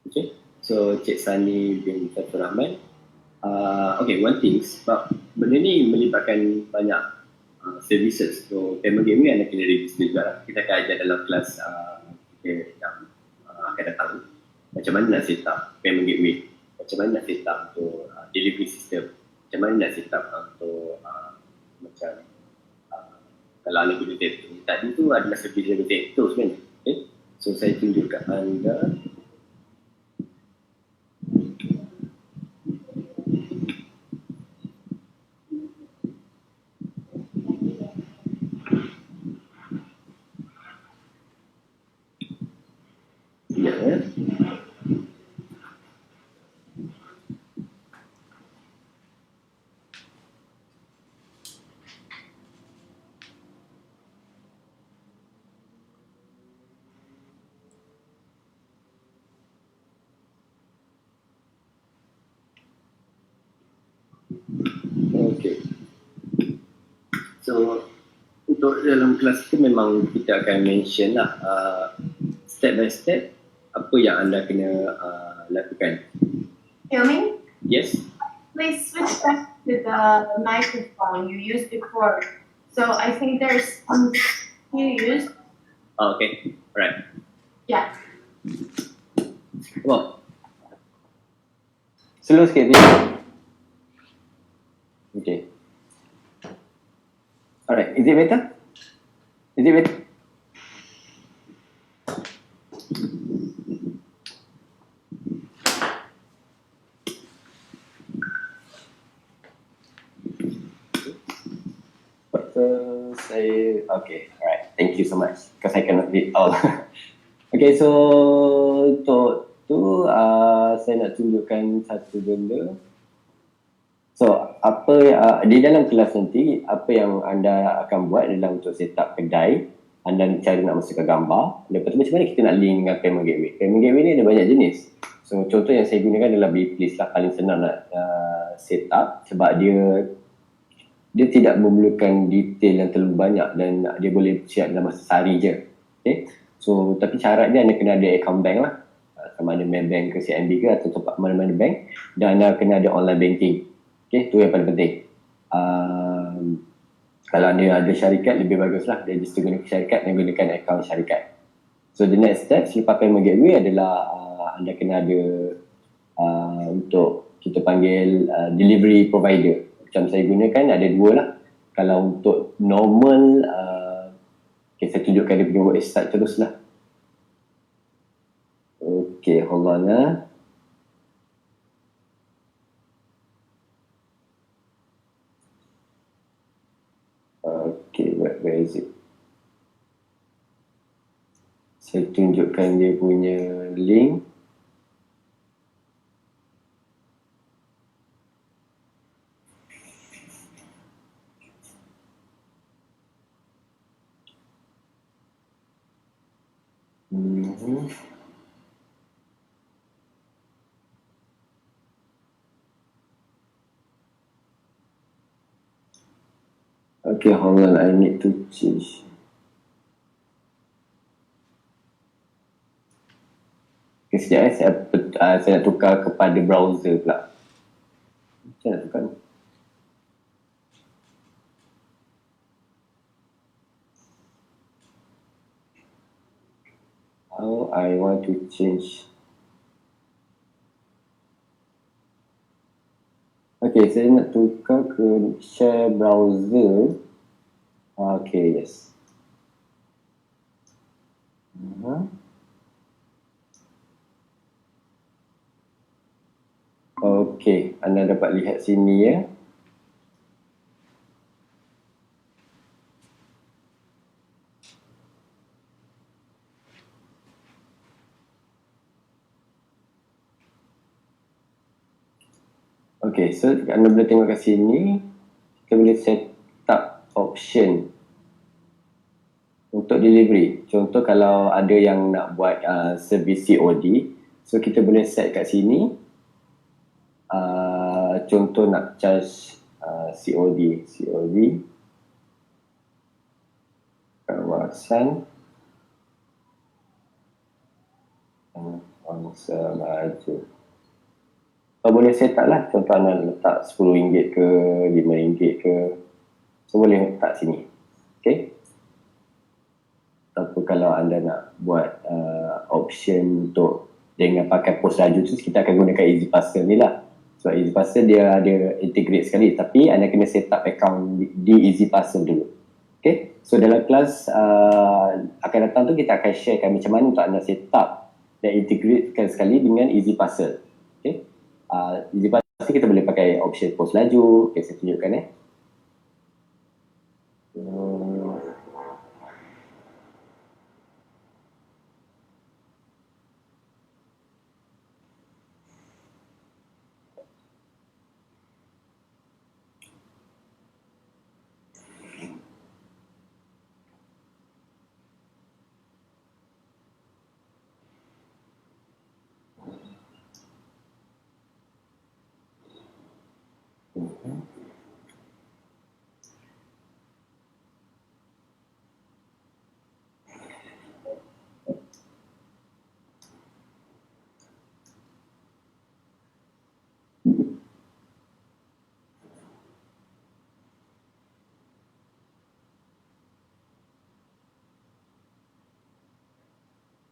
Okay. So Cik Sani bin Fatul Rahman. Okay, one thing, sebab benda ni melibatkan banyak services. So payment gateway anda kena register juga lah. Kita akan ajar dalam kelas kita yang akan datang. Macam mana nak set up payment gateway, macam mana nak set up untuk delivery system, macam mana nak set up untuk macam kalau anda guna Zepto. Tadi tu adalah servis dari Zepto sebenarnya. Okay? So saya tunjukkan anda. Okay. So untuk dalam kelas itu memang kita akan mention lah step by step apa yang anda kena lakukan. Hilmi, Yes. please switch back to the microphone you used before. So I think there's you used. Okay. Alright. Yeah. Come on. Slow sikit dia. Okay. Alright, is it better? Is it better? Okay, alright. Thank you so much because I cannot read all. Okay, so untuk tu saya nak tunjukkan satu benda. So apa di dalam kelas nanti apa yang anda akan buat adalah untuk set up kedai. Anda cari nak masukkan gambar. Lepas tu macam mana kita nak link dengan payment gateway. Payment gateway ni ada banyak jenis. So contoh yang saya gunakan adalah Bplease lah, paling senang nak set up sebab dia tidak memerlukan detail yang terlalu banyak dan dia boleh siap dalam masa sehari je. Okay? So tapi syarat dia anda kena ada account bank lah, sama ada Maybank ke CIMB ke atau tempat mana-mana bank, dan anda kena ada online banking. Okay, tu yang paling penting. Kalau anda ada syarikat, lebih baguslah register gunakan syarikat dan gunakan akaun syarikat. So the next step selepas payment gateway adalah anda kena ada untuk kita panggil delivery provider. Macam saya gunakan ada dua lah. Kalau untuk normal, okay, saya tunjukkan dia punya website teruslah. Okay, hold on lah. Okay, where is it? Saya tunjukkan dia punya link. Okay, hold on, I need to change. Okay, sekejap saya nak tukar kepada browser pula. Macam nak tukar? How I want to change. Okay, saya nak tukar ke share browser. Okay, yes. Okay, anda dapat lihat sini ya. Okay, so anda boleh tengok kat sini, kita boleh set up option untuk delivery. Contoh kalau ada yang nak buat servis COD, so kita boleh set kat sini. Contoh nak charge COD kawasan Bangsa Maju. Boleh set up lah, contoh anda letak RM10 ke RM5 ke, so boleh letak sini. Okay, ataupun kalau anda nak buat option untuk dengan pakai pos laju tu, kita akan gunakan Easy Parcel ni lah. Sebab Easy Parcel dia ada integrate sekali, tapi anda kena set up account di Easy Parcel dulu. Okay, so dalam kelas akan datang tu kita akan sharekan macam mana untuk anda set up dan integratekan sekali dengan Easy Parcel. Okay, Easy Parcel kita boleh pakai option pos laju. Okay, saya tunjukkan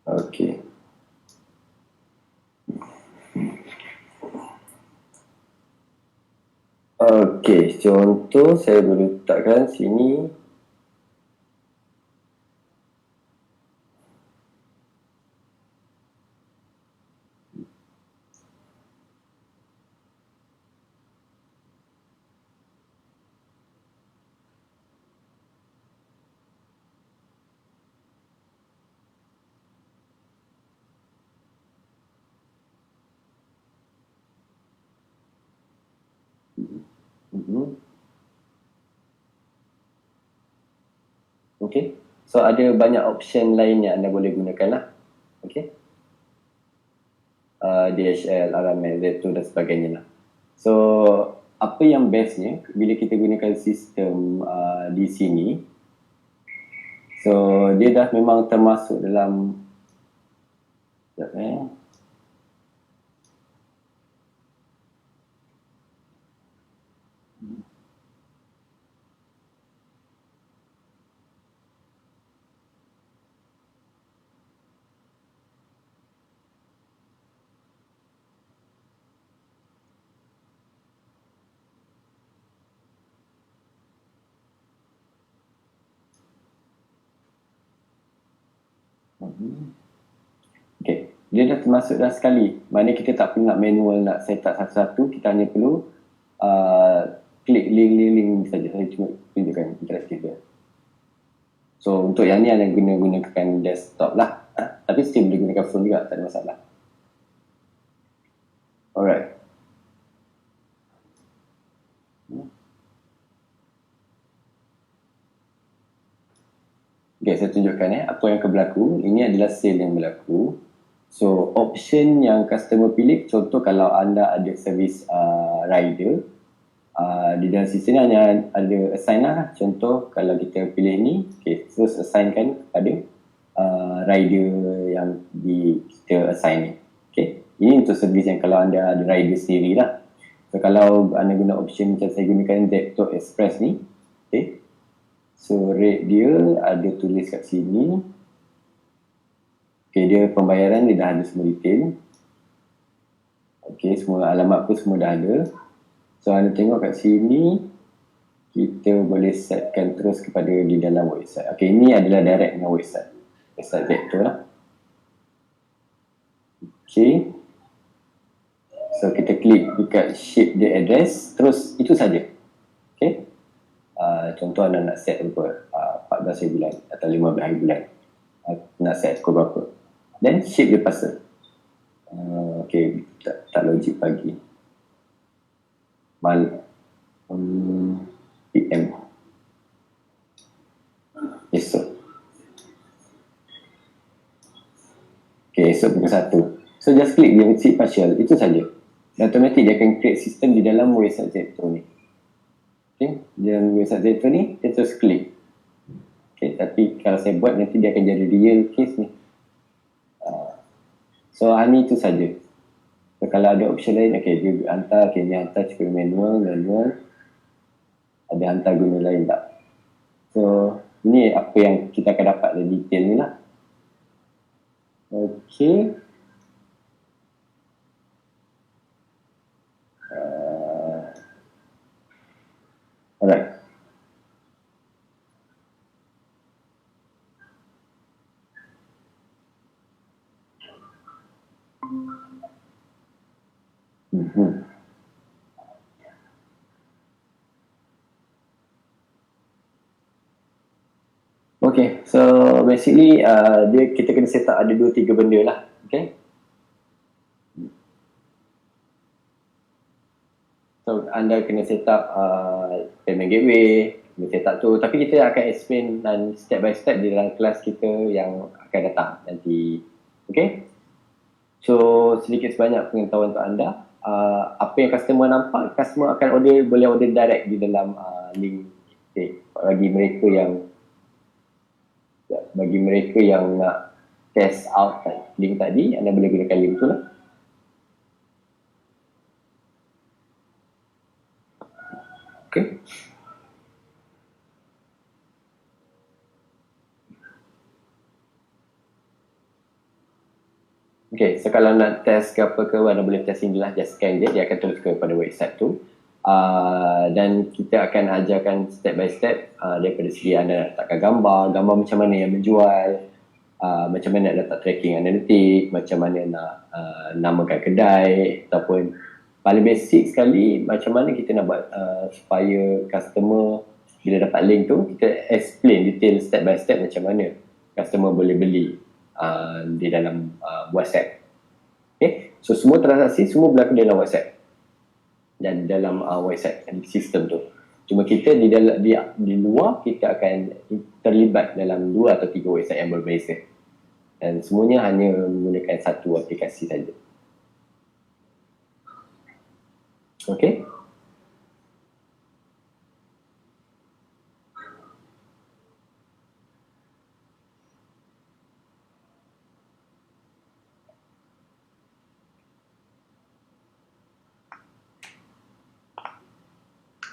Okay. Okay, contoh saya boleh letakkan sini. Okay, so ada banyak option lain yang anda boleh gunakan lah. Okay, DHL, RMS, Zeto dan sebagainya lah. So apa yang bestnya bila kita gunakan sistem di sini, so dia dah memang termasuk dalam Okay, dia dah termasuk dah sekali. Maknanya kita tak perlu nak manual, nak set up satu-satu. Kita hanya perlu klik link saja. Saya cuma tunjukkan interaktif dia. So untuk yang ni anda gunakan desktop lah. Tapi still boleh gunakan phone juga, tak ada masalah. Alright. Okay, saya tunjukkan apa yang akan berlaku. Ini adalah sale yang berlaku. So, option yang customer pilih, contoh kalau anda ada servis rider, di dalam sistem ni hanya ada assign lah. Contoh kalau kita pilih ni, okay, terus assignkan kepada rider yang kita assign ni. Okay, ini untuk servis yang kalau anda ada rider sendiri lah. So, kalau anda guna option macam saya gunakan Zepto Express ni, okay. So rate dia ada tulis kat sini. Okay, dia pembayaran dia dah ada semua detail. Okay, semua alamat pun semua dah ada. So anda tengok kat sini, kita boleh setkan terus kepada di dalam website. Okay, ini adalah direct dengan website Zepto lah. Okay, so kita klik dekat ship the address, terus itu saja. Okay, contoh anda nak set berapa, 14 hari bulan atau 15 hari bulan, nak set pukul berapa, then ship dia parcel. Okay, tak logik pagi, PM, esok. Okay, esok pukul 1. So just klik dia ship partial, itu saja. Dan automatik dia akan create sistem di dalam website Zepto ni. Okay, dalam website Zepto ni, dia terus klik. Okay, tapi kalau saya buat nanti dia akan jadi real case ni. So ni itu saja. So, kalau ada option lain, okay, dia hantar, okay, dia hantar cukup manual. Ada hantar guna lain tak? So, ini apa yang kita akan dapat dari detail ni lah. Okay. Alright. Okay, so basically kita kena set up ada 2-3 benda lah. Okay. So anda kena set up payment gateway, kena set up tu. Tapi kita akan explain dan step by step di dalam kelas kita yang akan datang nanti. Okay. So sedikit sebanyak pengetahuan untuk anda. Apa yang customer nampak, customer akan boleh order direct di dalam link. Okay. Bagi mereka yang nak test out link tadi, anda boleh gunakan link tu lah. Okay. Okay, so kalau nak test ke apa ke, anda boleh test sini lah, just scan dia akan terus kepada website tu. Dan kita akan ajarkan step by step daripada segi anda nak letakkan gambar macam mana yang menjual, macam mana nak letak tracking analitik, macam mana nak namakan kedai, ataupun paling basic sekali macam mana kita nak buat supaya customer bila dapat link tu, kita explain detail step by step macam mana customer boleh beli di dalam WhatsApp. Okay, so semua transaksi semua berlaku dalam WhatsApp dan dalam website sistem tu. Cuma kita di luar kita akan terlibat dalam 2 atau 3 website yang berbeza. Dan semuanya hanya menggunakan satu aplikasi saja. Okay.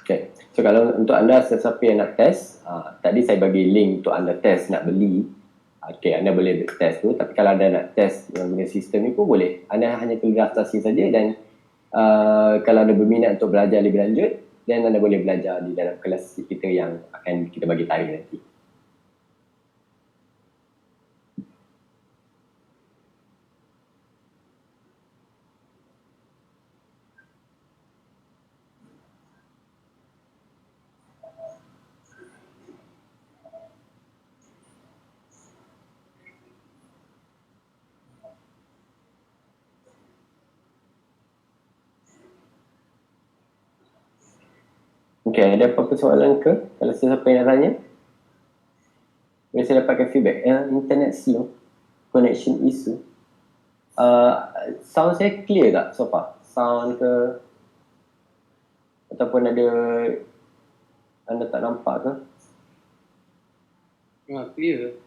Okay. So kalau untuk anda sesiapa yang nak test, tadi saya bagi link untuk anda test nak beli. Okay, anda boleh test tu. Tapi kalau anda nak test yang guna sistem ni pun boleh. Anda hanya perlu daftar sini saja dan kalau anda berminat untuk belajar lebih lanjut, dan anda boleh belajar di dalam kelas kita yang akan kita bagi tahu nanti. Okay, ada apa-apa soalan ke? Kalau siapa yang nak tanya? Boleh saya dapatkan feedback. Internet slow, connection issue. Sound saya clear tak so far? Sound ke? Ataupun ada anda tak nampak ke? Clear.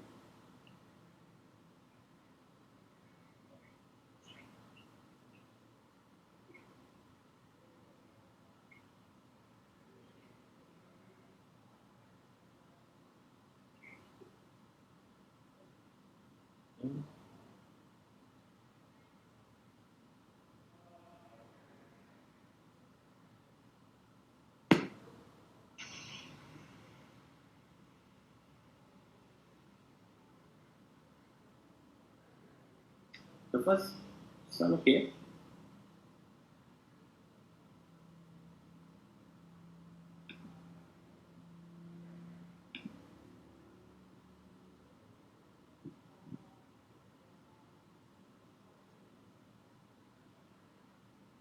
The first sound okay?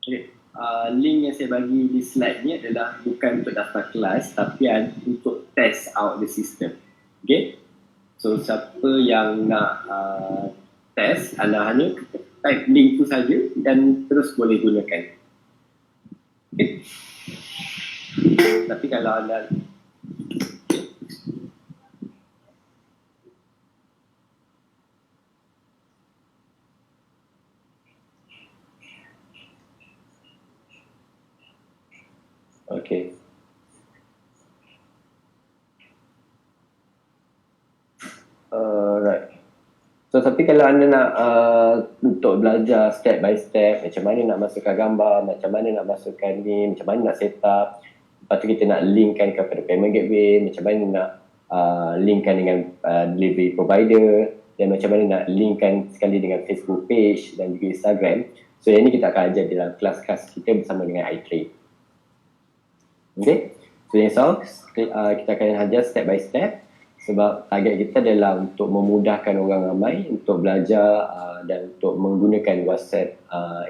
Okay. Link yang saya bagi di slide ni adalah bukan untuk daftar kelas tapi untuk test out the system. Okay. So siapa yang nak test, anda hanya type link tu saja dan terus boleh gunakan. Okay. Tapi kalau anda okay. Right. So tapi kalau anda nak untuk belajar step by step macam mana nak masukkan gambar, macam mana nak masukkan ni, macam mana nak set up, lepas tu kita nak linkkan kepada payment gateway, macam mana nak linkkan dengan delivery provider, dan macam mana nak linkkan sekali dengan Facebook page dan juga Instagram. So yang ni kita akan ajar dalam kelas-kelas kita bersama dengan iTrade. Okay. So yang kita akan ajar step by step. Sebab target kita adalah untuk memudahkan orang ramai untuk belajar dan untuk menggunakan WhatsApp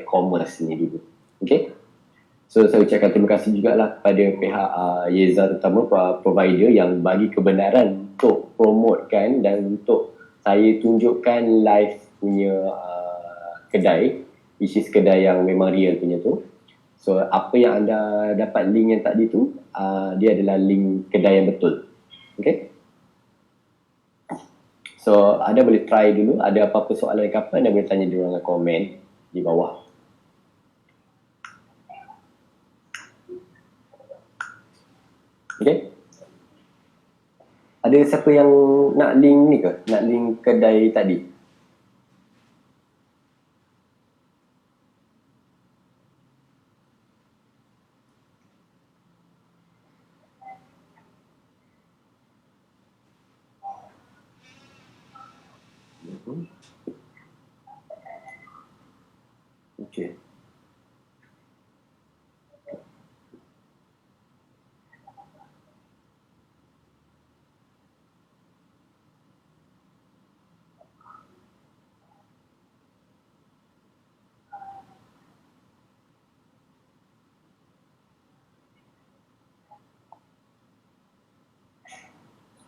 e-commerce ni dulu. Okay? So saya ucapkan terima kasih jugalah kepada pihak Yeza, terutama provider yang bagi kebenaran untuk promotekan dan untuk saya tunjukkan live punya kedai, which is kedai yang memang real punya tu. So apa yang anda dapat link yang tadi tu, dia adalah link kedai yang betul. Okay? So, anda boleh try dulu. Ada apa-apa soalan ke apa, anda boleh tanya di ruangan komen di bawah. Okay. Ada siapa yang nak link ni ke? Nak link kedai tadi? Okay.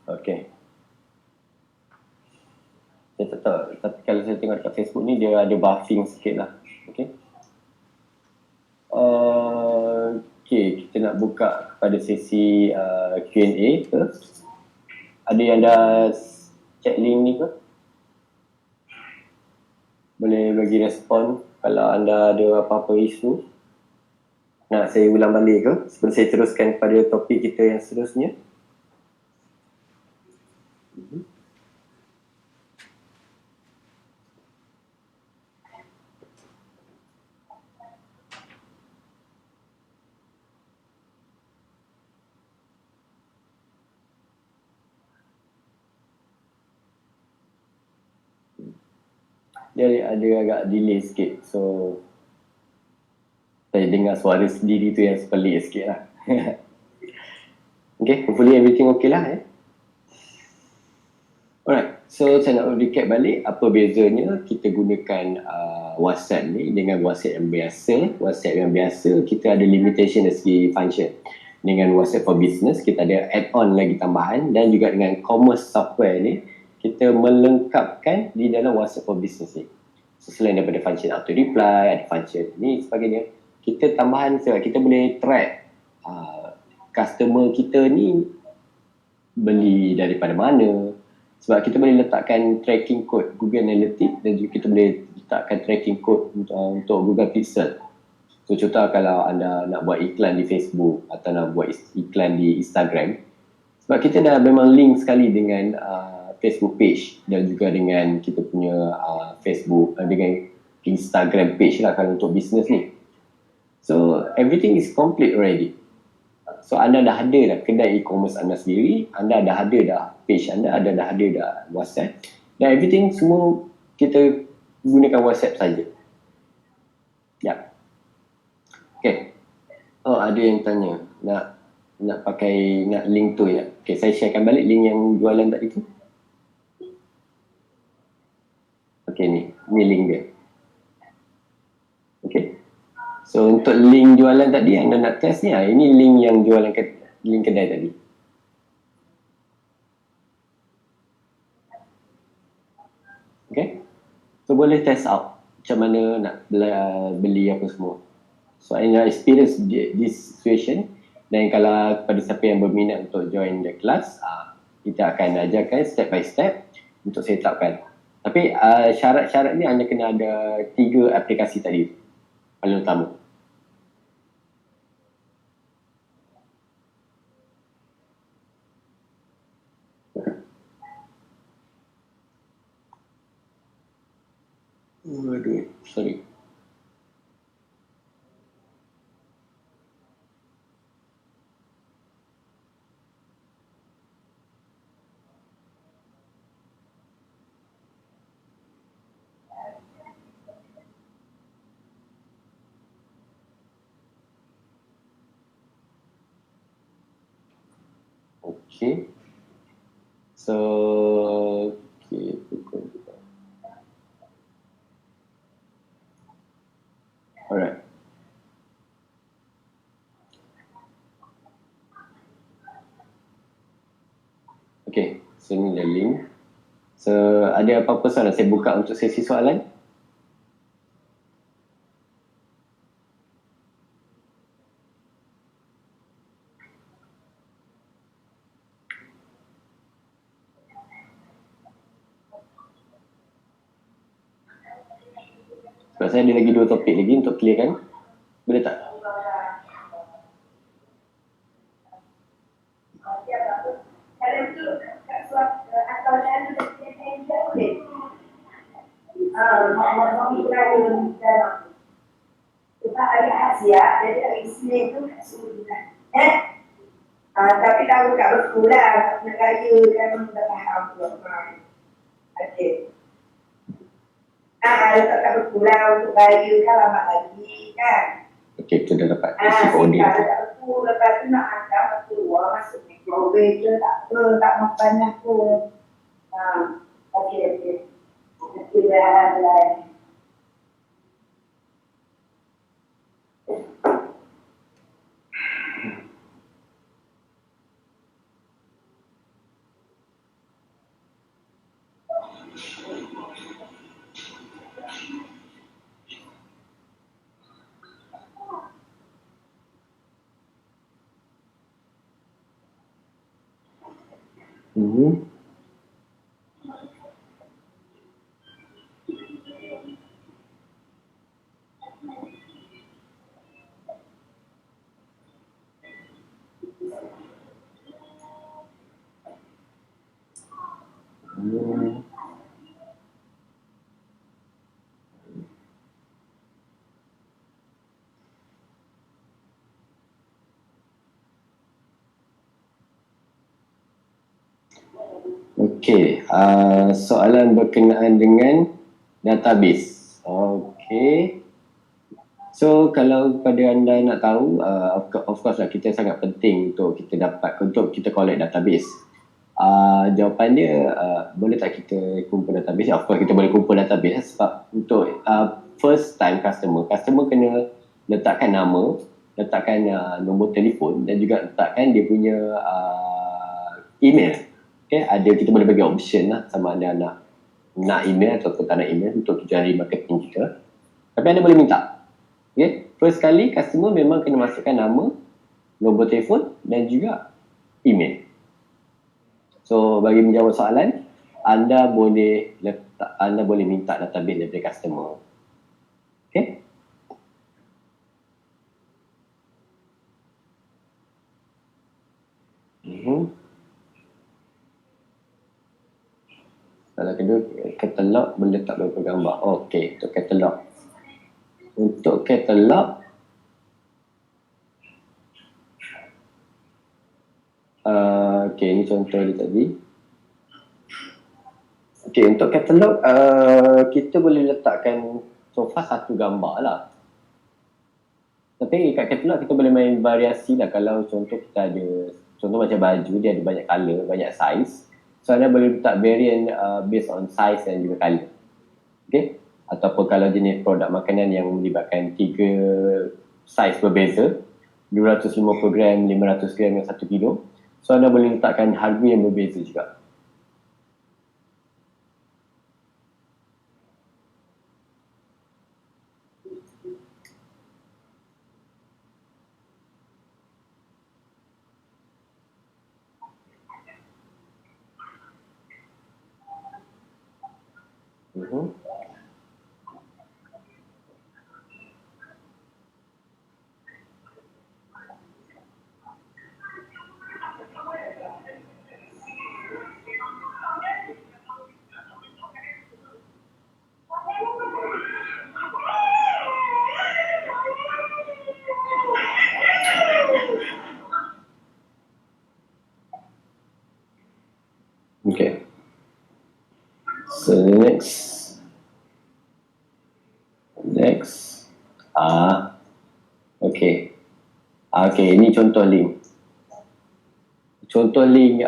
Okay. Saya tak tahu, tapi kalau saya tengok dekat Facebook ni dia ada buffing sikit lah. Okay. Okay, kita nak buka kepada sesi Q&A ke? Ada yang dah check link ni ke? Boleh bagi respon kalau anda ada apa-apa isu. Nak saya ulang balik ke? Sebelum saya teruskan kepada topik kita yang seterusnya. Dia ada agak delay sikit. So, saya dengar suara sendiri tu yang pelik sikit lah. Okay, hopefully everything okay lah. Alright, so saya nak recap balik apa bezanya kita gunakan WhatsApp ni dengan WhatsApp yang biasa. WhatsApp yang biasa, kita ada limitation dari segi function. dengan WhatsApp for Business, kita ada add-on lagi tambahan, dan juga dengan commerce software ni, kita melengkapkan di dalam WhatsApp for Business ni. So, selain daripada function auto reply, ada function ni sebagainya, kita tambahan sebab kita boleh track customer kita ni beli daripada mana. Sebab kita boleh letakkan tracking code Google Analytics, dan juga kita boleh letakkan tracking code untuk Google Pixel. So contoh kalau anda nak buat iklan di Facebook atau nak buat iklan di Instagram, sebab kita dah memang link sekali dengan Facebook page dan juga dengan kita punya Facebook, dengan Instagram page lah kalau untuk bisnes ni. So everything is complete already. So anda dah ada dah kedai e-commerce anda sendiri, anda dah ada dah page anda dah ada dah WhatsApp, dan everything semua kita gunakan WhatsApp saja. Ya. Okay. Oh, ada yang tanya nak pakai link tu ya. Okay, saya sharekan balik link yang jualan tadi tu. Okay, ni link dia. Okay. So untuk link jualan tadi anda nak test ni, ini link yang jualan link kedai tadi. Okay. So boleh test out macam mana nak beli apa semua. So I nak experience this situation, dan kalau kepada siapa yang berminat untuk join the class, kita akan ajarkan step by step untuk setupkan. Tapi syarat-syarat ni anda kena ada 3 aplikasi tadi paling utama. Aduh, sorry. Okay. So, okay. Alright. Okay, so ni dah link. So, ada apa-apa soalan? Saya buka untuk sesi soalan. Sebab saya ada lagi 2 topik lagi untuk clearkan. Boleh tak? Tapi kalau kat betul lah, nak raya kan dah faham tu. Okey. Letak kat betul lah untuk raya kan lama lagi kan. Okey, kita dah dapat isi koordinat. Kalau tak betul, lepas tu nak hantar keluar masuk microwave je, tak apa, tak makan aku. Okey. Nanti dah. Okey, soalan berkenaan dengan database. Okey. So kalau pada anda nak tahu, of course lah kita sangat penting untuk kita collect database. Jawapan dia, boleh tak kita kumpul database? Of course kita boleh kumpul database sebab untuk first time customer kena letakkan nama, letakkan nombor telefon dan juga letakkan dia punya email. Okay, kita boleh bagi option lah sama ada nak email atau tak nak email untuk tujuan remarketing kita. Tapi anda boleh minta. Okay, first kali customer memang kena masukkan nama, nombor telefon dan juga email. So bagi menjawab soalan, anda boleh minta database daripada customer. Okay? Soalan kedua, katalog boleh letak beberapa gambar. Okey, untuk katalog. Untuk katalog, okey, ini contoh dia tadi. Okey, untuk katalog, kita boleh letakkan so far satu gambar lah. Tapi kat katalog kita boleh main variasi lah. Kalau contoh kita ada, contoh macam baju, dia ada banyak color, banyak size. So anda boleh letak variant based on size dan juga color. Okay? Ataupun kalau jenis produk makanan yang melibatkan 3 size berbeza, 250 gram, 500 gram dan 1 kilo. So anda boleh letakkan harga yang berbeza juga. Okay. So the next. Okay. Okay, ini contoh link. Contoh link,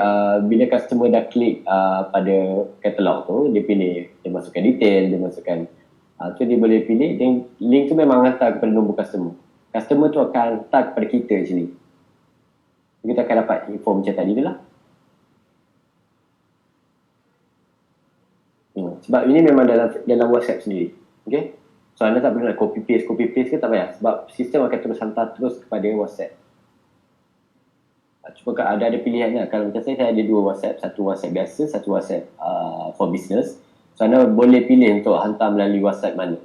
bila customer dah klik pada katalog tu, dia pilih, dia masukkan detail, dia masukkan tu dia boleh pilih, dan link tu memang hantar kepada nombor customer. Customer tu akan hantar kepada kita actually. Kita akan dapat info macam tadi tu lah. Sebab ini memang dalam WhatsApp sendiri. Okay? So anda tak perlu nak copy paste ke, tak payah. Sebab sistem akan terus hantar terus kepada WhatsApp. Cuma ada pilihannya. Kalau macam saya ada 2 WhatsApp. Satu WhatsApp biasa, satu WhatsApp for business. So anda boleh pilih untuk hantar melalui WhatsApp mana.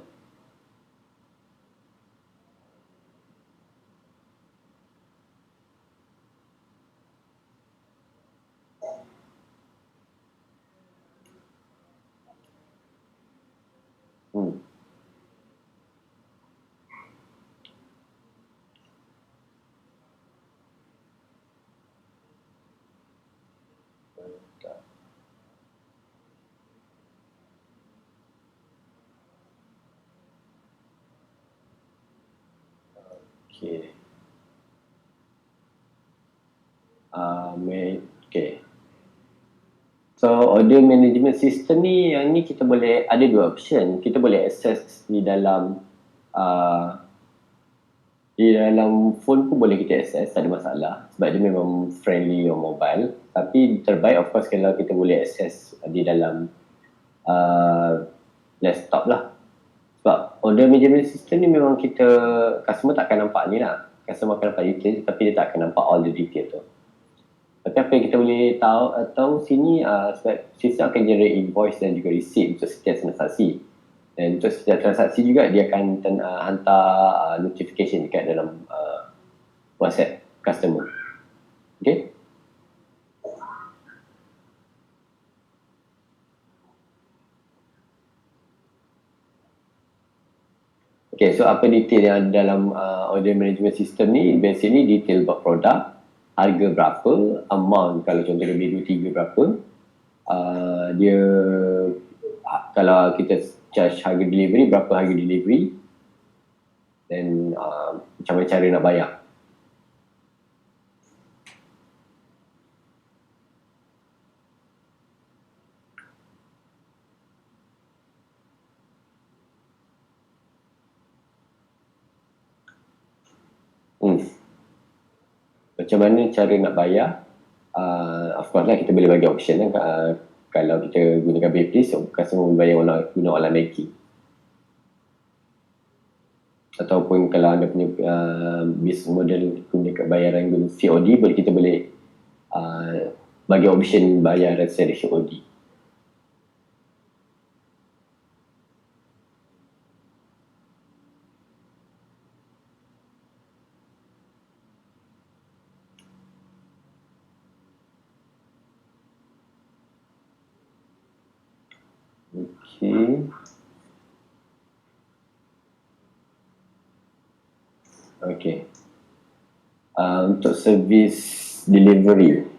Okay. Okay. So order management system ni, yang ni kita boleh ada 2 option. Kita boleh access di dalam phone pun boleh kita access, tak ada masalah. Sebab dia memang friendly on mobile. Tapi terbaik of course kalau kita boleh access di dalam desktop lah. Sebab order management system ni memang customer tak akan nampak ni lah. Customer akan nampak detail tapi dia tak akan nampak all the detail tu. Tapi apa yang kita boleh tahu sini, sebab sistem akan generate invoice dan juga receipt untuk setiap transaksi. Dan untuk setiap transaksi juga dia akan hantar notification dekat dalam WhatsApp customer. Okay? Okay, so apa detail yang ada dalam order management system ni? Basically detail about produk, harga berapa, amount kalau contoh dia beli 2-3 berapa, dia kalau kita charge harga delivery, berapa harga delivery, dan macam mana cara nak bayar. macam mana cara nak bayar. Of course lah kita boleh bagi option lah. Kalau kita gunakan Bayplease, customer boleh bayar guna online banking. Ataupun kalau anda punya business model gunakan bayaran guna COD, kita boleh bagi option bayaran secara COD. Okay. Okay. Untuk servis delivery.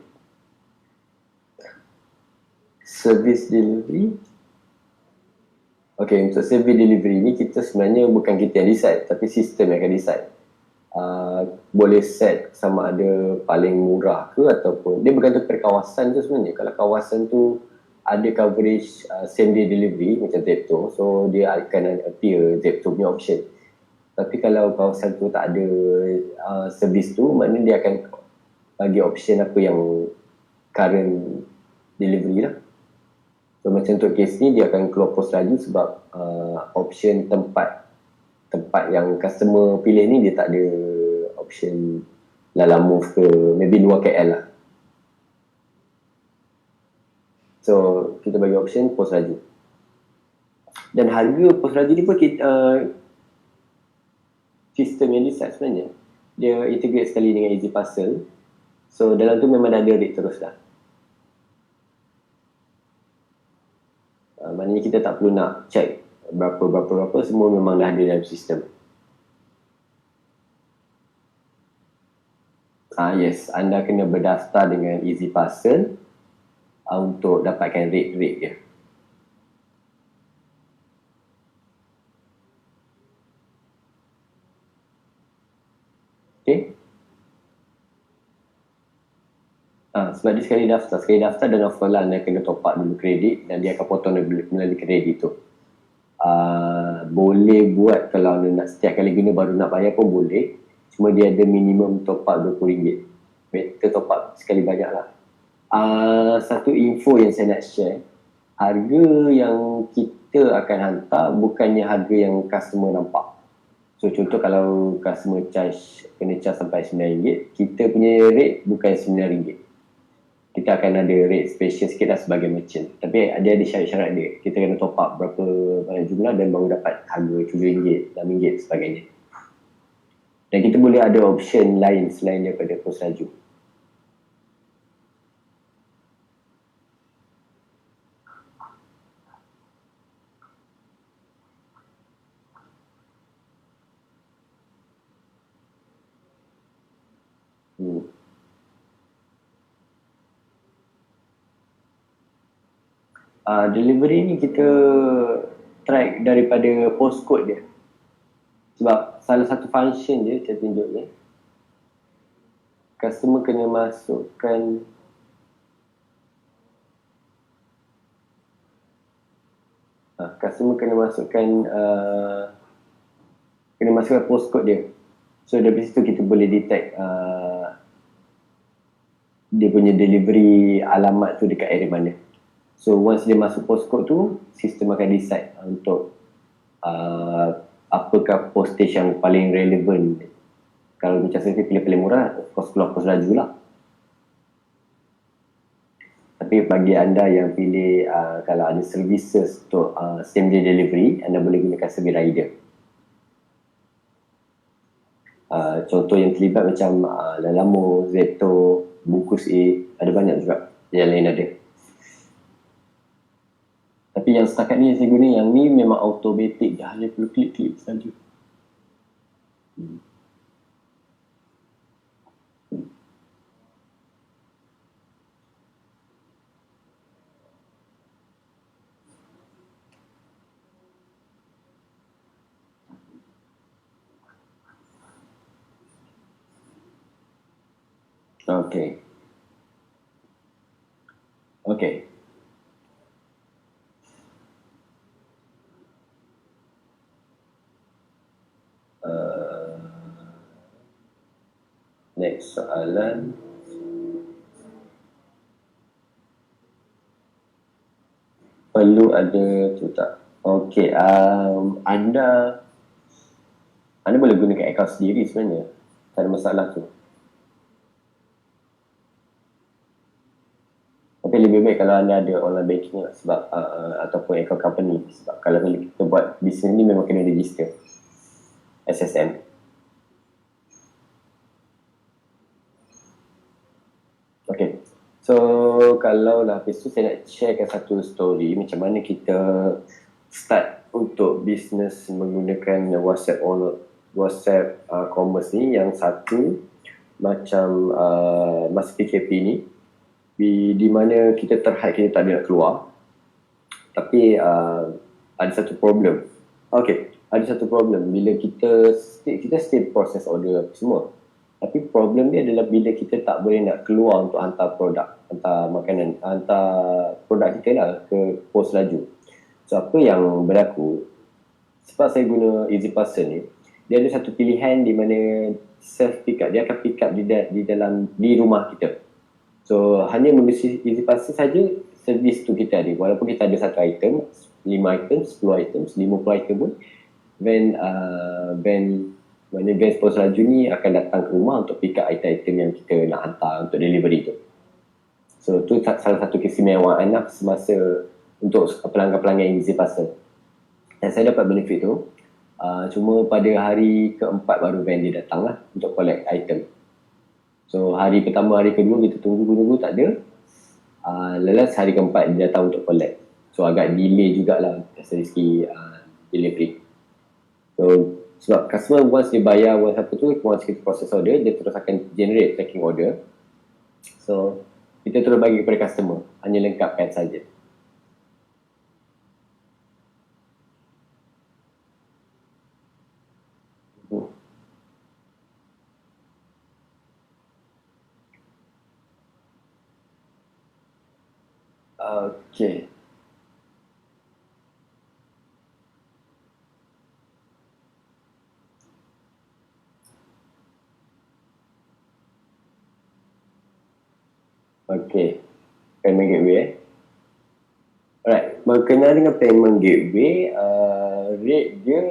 Okay, untuk servis delivery ni kita sebenarnya bukan kita yang decide, tapi sistem yang akan decide. Boleh set sama ada paling murah ke ataupun dia bergantung pada kawasan tu sebenarnya. Kalau kawasan tu ada coverage same day delivery macam Zepto, so dia akan appear Zepto punya option. Tapi kalau kawasan tu tak ada servis tu, maknanya dia akan bagi option apa yang current delivery lah. So macam untuk kes ni dia akan keluar pos laju sebab option tempat yang customer pilih ni dia tak ada option Lalamove ke maybe luar KL lah. So kita bagi option pos laju. Dan harga pos laju ni pun sistem yang decide sebenarnya. Dia integrate sekali dengan Easy Parcel. So dalam tu memang dah ada rate terus dah. Maknanya kita tak perlu nak check berapa, semua memang dah ada dalam sistem. Yes, anda kena berdaftar dengan Easy Parcel untuk dapatkan rate dia. Okay. Sebab dia sekali daftar dan of course lah anda kena top up dulu kredit dan dia akan potong melalui kredit tu. Boleh buat kalau anda nak setiap kali guna baru nak bayar pun boleh. Cuma dia ada minimum top up RM20. Better top up sekali banyak lah. Satu info yang saya nak share, harga yang kita akan hantar bukannya harga yang customer nampak. So contoh kalau customer kena charge sampai RM9, kita punya rate bukan RM9. Kita akan ada rate special sikit lah sebagai merchant. Tapi dia ada syarat-syarat dia. Kita kena top up berapa banyak jumlah dan baru dapat harga RM7, RM6 sebagainya. Dan kita boleh ada option lain selain daripada pos laju. Delivery ni kita track daripada postcode dia. Sebab salah satu function dia, saya tunjuk ni. Customer kena masukkan postcode dia. So dari situ kita boleh detect dia punya delivery alamat tu dekat area mana. So once dia masuk postcode tu, sistem akan decide untuk apakah postage yang paling relevan. Kalau macam saya pilih paling murah, of course keluar pos laju lah. Tapi bagi anda yang pilih kalau ada services untuk same day delivery, anda boleh gunakan service rider. Contoh yang terlibat macam Lalamove, Zepto, Bungkus A, ada banyak juga yang lain ada. Tapi yang setakat ni yang saya guna, yang ni memang automatic je, hanya perlu klik-klik saja. Okay. Next soalan. Perlu ada tu tak? Okey, anda boleh gunakan akaun sendiri sebenarnya. Tak ada masalah tu. Tapi lebih baik kalau anda ada online banking lah, sebab ataupun akaun company, sebab kalau kita buat bisnes ni memang kena register SSM. Okay, so kalau lah habis tu saya nak sharekan satu story macam mana kita start untuk bisnes menggunakan WhatsApp commerce ni. Yang satu macam masa PKP ni, di mana kita terhad, kita tak ada nak keluar, tapi ada satu problem. Okay, ada satu problem bila kita still proses order semua, tapi problem dia adalah bila kita tak boleh nak keluar untuk hantar produk, hantar makanan, hantar produk kita lah ke pos laju. So apa yang berlaku, sebab saya guna Easy Parcel ni, dia ada satu pilihan di mana self pick up, dia akan pick up di rumah kita. So hanya menggunakan Easy Parcel saja, servis tu kita ada. Walaupun kita ada satu item, 5 item, 10 item, 50 item pun, van pos laju ni akan datang ke rumah untuk pick up item-item yang kita nak hantar untuk delivery tu. So tu salah satu keistimewaan lah semasa untuk pelanggan-pelanggan Easy Parcel. Dan saya dapat benefit tu, cuma pada hari keempat baru van dia datang lah untuk collect item. So hari pertama, hari kedua kita tunggu tak ada. Lelas hari keempat dia datang untuk collect. So agak delay jugalah dari segi delivery. So sebab customer once dia bayar once kita proses order, dia terus akan generate tracking order. So kita terus bagi kepada customer, hanya lengkapkan saja. Okay. Okay. Payment gateway. Alright. Berkenaan dengan payment gateway, rate dia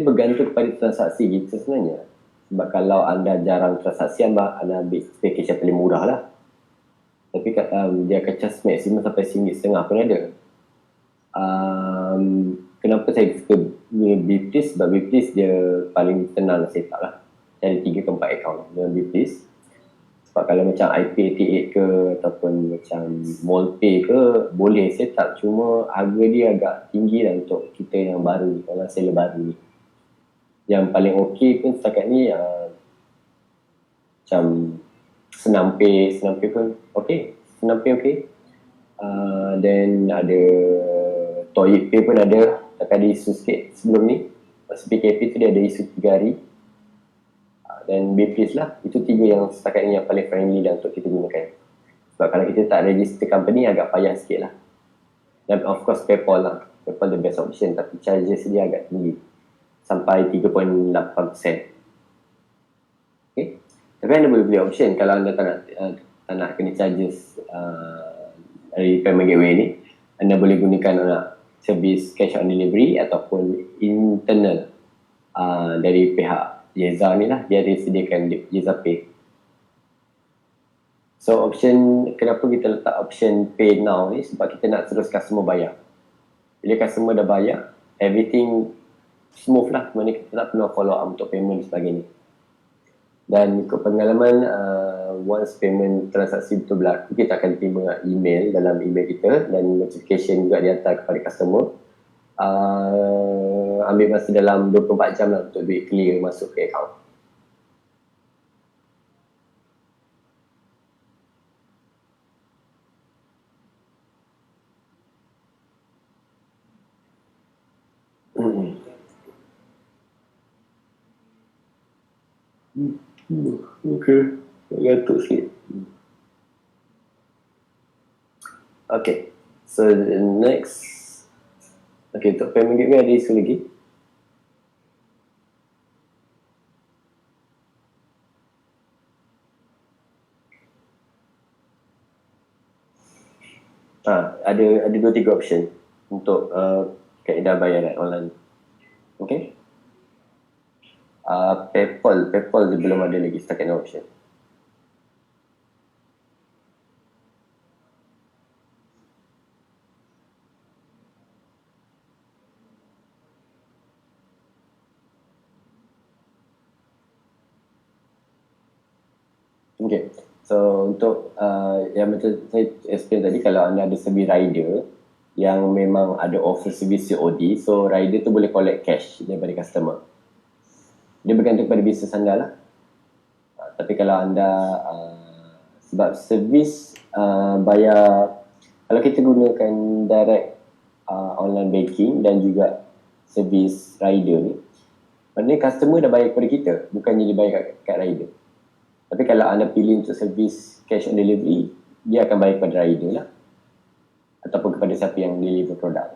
bergantung kepada transaksi kita sebenarnya. Sebab kalau anda jarang transaksi, anda ambil package yang paling murah lah. Tapi dia akan charge maksimum sampai RM1.50 pun ada. Kenapa saya suka Biplis? Sebab Biplis dia paling tenang set up lah. Cari 3 ke 4 account dengan Biplis. Sebab kalau macam iPay88 ke ataupun macam MallPay ke, boleh set up, cuma harga dia agak tinggi lah untuk kita yang baru, orang seller baru ni. Yang paling okey pun setakat ni macam Senampay pun okey. Senampay okey. Then ada Toypay pun ada, tapi ada isu sikit sebelum ni. Masa PKP tu dia ada isu 3 hari. Dan Biplis lah, itu 3 yang setakat ni yang paling friendly lah untuk kita gunakan. Sebab kalau kita tak register company agak payah sikit lah. Dan of course PayPal lah, PayPal the best option, tapi charges dia agak tinggi, sampai 3.8%. Okay. Tapi anda boleh beli option kalau anda tak nak kena charges dari payment gateway ni. Anda boleh gunakan servis cash on delivery ataupun internal dari pihak Yeza ni lah, dia ada sediakan Yeza Pay. So option, kenapa kita letak option Pay Now ni, sebab kita nak terus customer bayar. Bila customer dah bayar, everything smooth lah, mana kita tak perlu follow up untuk payment dan sebagainya. Dan ikut pengalaman, once payment transaksi betul berlaku, kita akan terima email dalam email kita dan notification juga dihantar kepada customer. Ambil masa dalam 24 jam lah untuk duit clear masuk ke account. Okay, gantuk sikit. Okay, so the next. Okay, untuk payment gateway ada isu lagi? Ada 2-3 option untuk kaedah bayaran online. Okay. PayPal dia belum ada lagi setakat option. Okay. So untuk yang macam saya explain tadi, kalau anda ada servis rider yang memang ada offer servis COD, so rider tu boleh collect cash daripada customer. Dia bergantung pada bisnes anda lah. Tapi kalau anda sebab servis bayar, kalau kita gunakan direct online banking dan juga servis rider ni, maknanya customer dah bayar kepada kita, bukannya dia bayar kat rider. Tapi kalau anda pilih untuk servis cash on delivery, dia akan bayar kepada rider lah, ataupun kepada siapa yang deliver produk.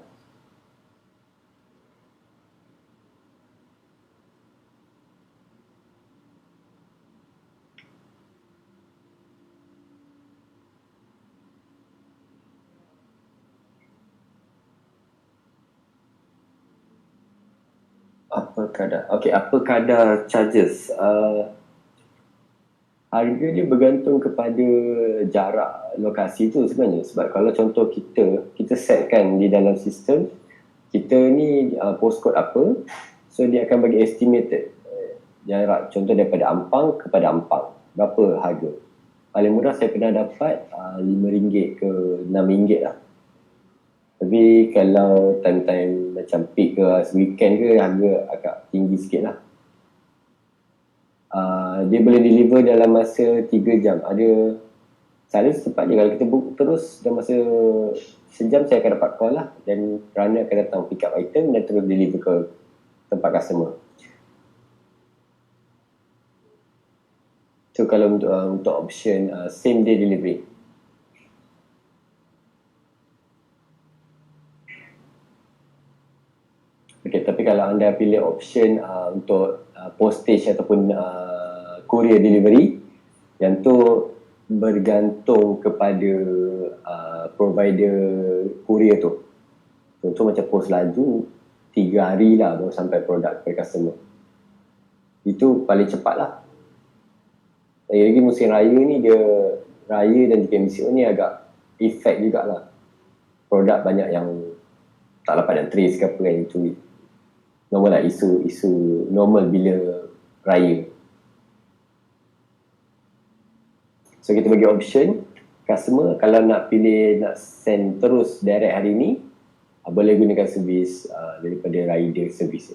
Apa kadar charges? Harga dia bergantung kepada jarak lokasi tu sebenarnya. Sebab kalau contoh kita setkan di dalam sistem, kita ni postcode apa, so dia akan bagi estimated jarak, contoh daripada Ampang kepada Ampang, berapa harga. Paling murah saya pernah dapat RM5 ke RM6 lah. Tapi kalau time-time macam peak ke weekend ke, harga agak tinggi sikit lah. Dia boleh deliver dalam masa 3 jam. Ada selalu secepat je, kalau kita book terus dalam masa sejam saya akan dapat call lah, dan runner akan datang pick up item dan terus deliver ke tempat customer. So kalau untuk option same day delivery. Okay, tapi kalau anda pilih option untuk postage ataupun courier delivery, yang tu bergantung kepada provider courier tu. Contoh macam Pos Laju, 3 hari lah baru sampai produk kepada customer. Itu paling cepat lah. Lagi musim raya ni, dia raya dan juga MCO ni agak efek jugalah. Produk banyak yang tak dapat nak trace ke apa kan, itu normal lah, isu normal bila raya. So kita bagi option customer, kalau nak pilih nak send terus direct hari ni, boleh gunakan servis daripada rider servis.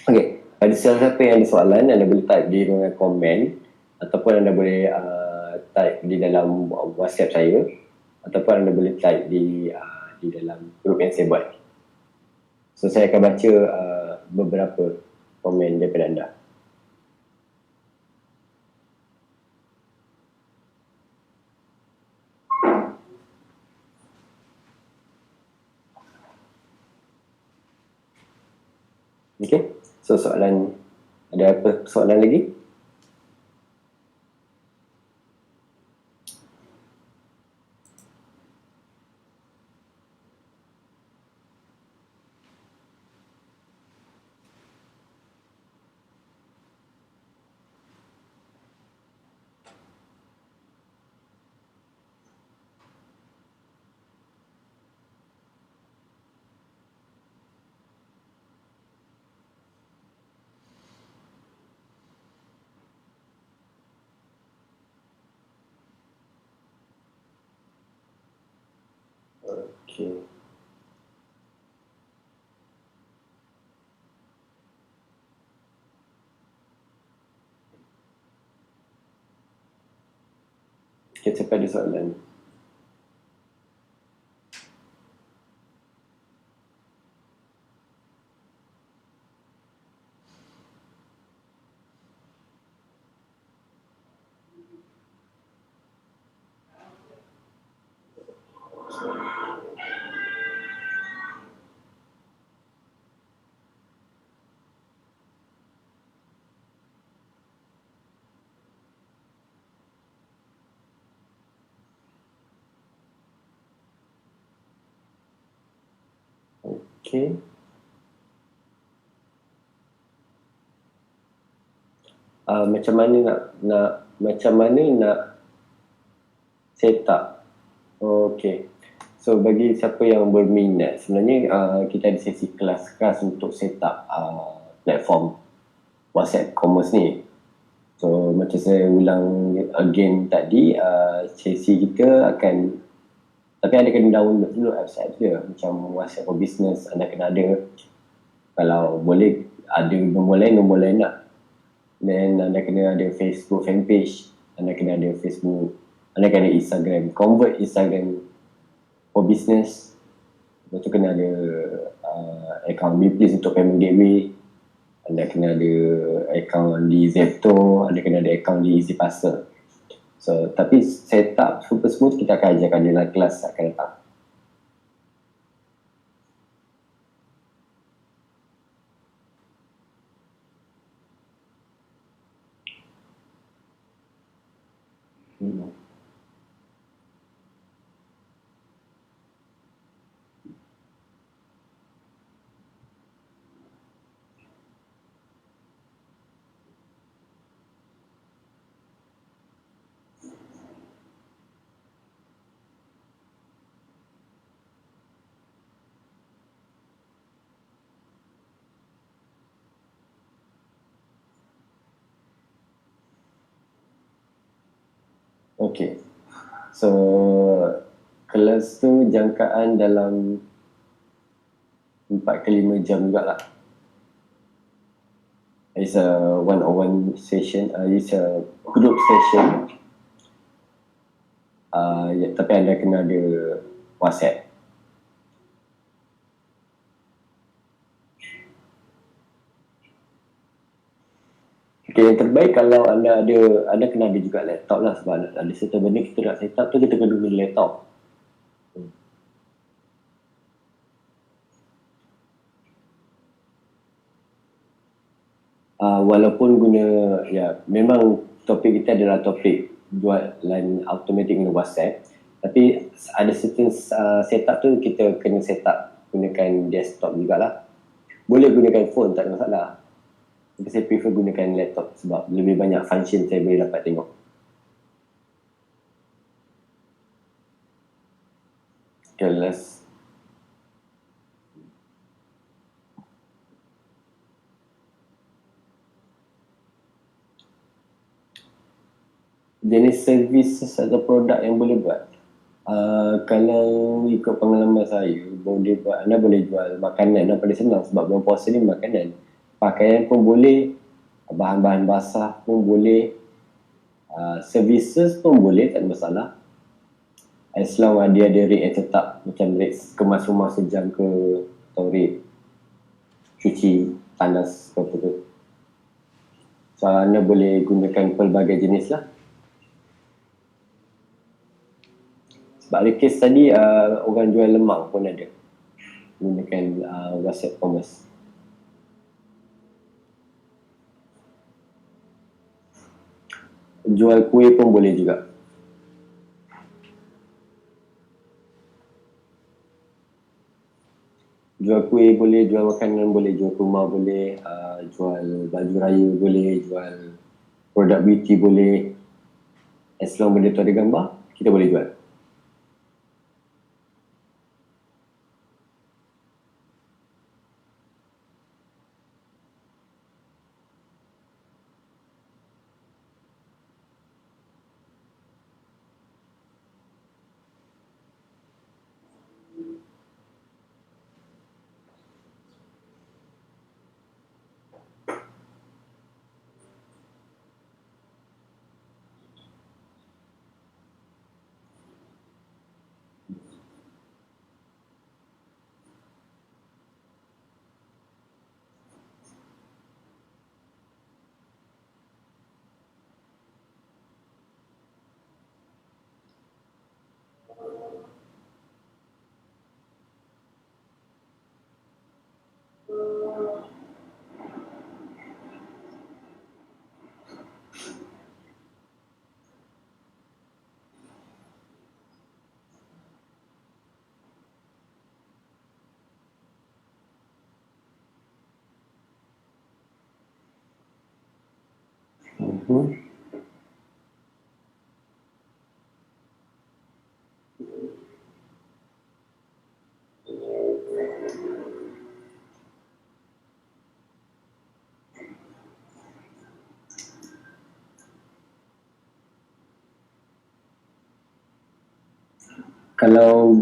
Okay, ada siapa yang ada soalan, anda boleh type di ruangan komen, ataupun anda boleh type di dalam WhatsApp saya, ataupun anda boleh type di dalam grup yang saya buat. So saya akan baca beberapa komen daripada anda. Okay, so soalan, ada apa soalan lagi? Okay. Kita pada soalan. Okay. Macam mana nak set up? Okay. So bagi siapa yang berminat, sebenarnya kita ada sesi kelas khas untuk set up platform WhatsApp Commerce ni. So macam saya ulang again tadi, sesi kita akan, tapi anda kena download dulu website dia. Macam WhatsApp for Business, anda kena ada, kalau boleh ada nombor lain nak. Then anda kena ada Facebook fanpage, anda kena ada Facebook, anda kena ada Instagram, convert Instagram for Business. Lepas tu kena ada account Bplease untuk payment gateway, anda kena ada account di Zepto, anda kena ada account di EasyPasser. So tapi setup super smooth kita akan ajarkan dalam kelas akan datang. Okay. So kelas tu jangkaan dalam 4 ke 5 jam jugalah. It's a one-on-one session, it's a group session. Tapi anda kena ada WhatsApp. Okay, yang terbaik kalau anda kena ada juga laptop lah, sebab ada certain benda kita nak set up tu kita kena guna laptop. Walaupun guna, memang topik kita adalah topik buat line automatic dengan WhatsApp, tapi ada certain setup tu kita kena set up gunakan desktop jugalah. Boleh gunakan phone, tak ada masalah. Tapi saya prefer gunakan laptop sebab lebih banyak function saya boleh dapat tengok. Kelas jenis services atau produk yang boleh buat. Kalau ikut pengalaman saya, anda boleh jual makanan. Anda paling senang sebab bulan puasa ni makanan. Pakaian pun boleh, bahan-bahan basah pun boleh, services pun boleh, tak ada masalah. As long as dia ada rate yang tetap, macam rate kemas rumah sejam ke, atau rate cuci panas ke apa tu. So anda boleh gunakan pelbagai jenis lah. Sebab ada kes tadi orang jual lemang pun ada gunakan WhatsApp Commerce. Jual kuih pun boleh juga. Jual kuih boleh, jual makanan boleh, jual rumah boleh, jual baju raya boleh, jual produk beauty boleh. As long benda tu ada gambar, kita boleh jual. Kalau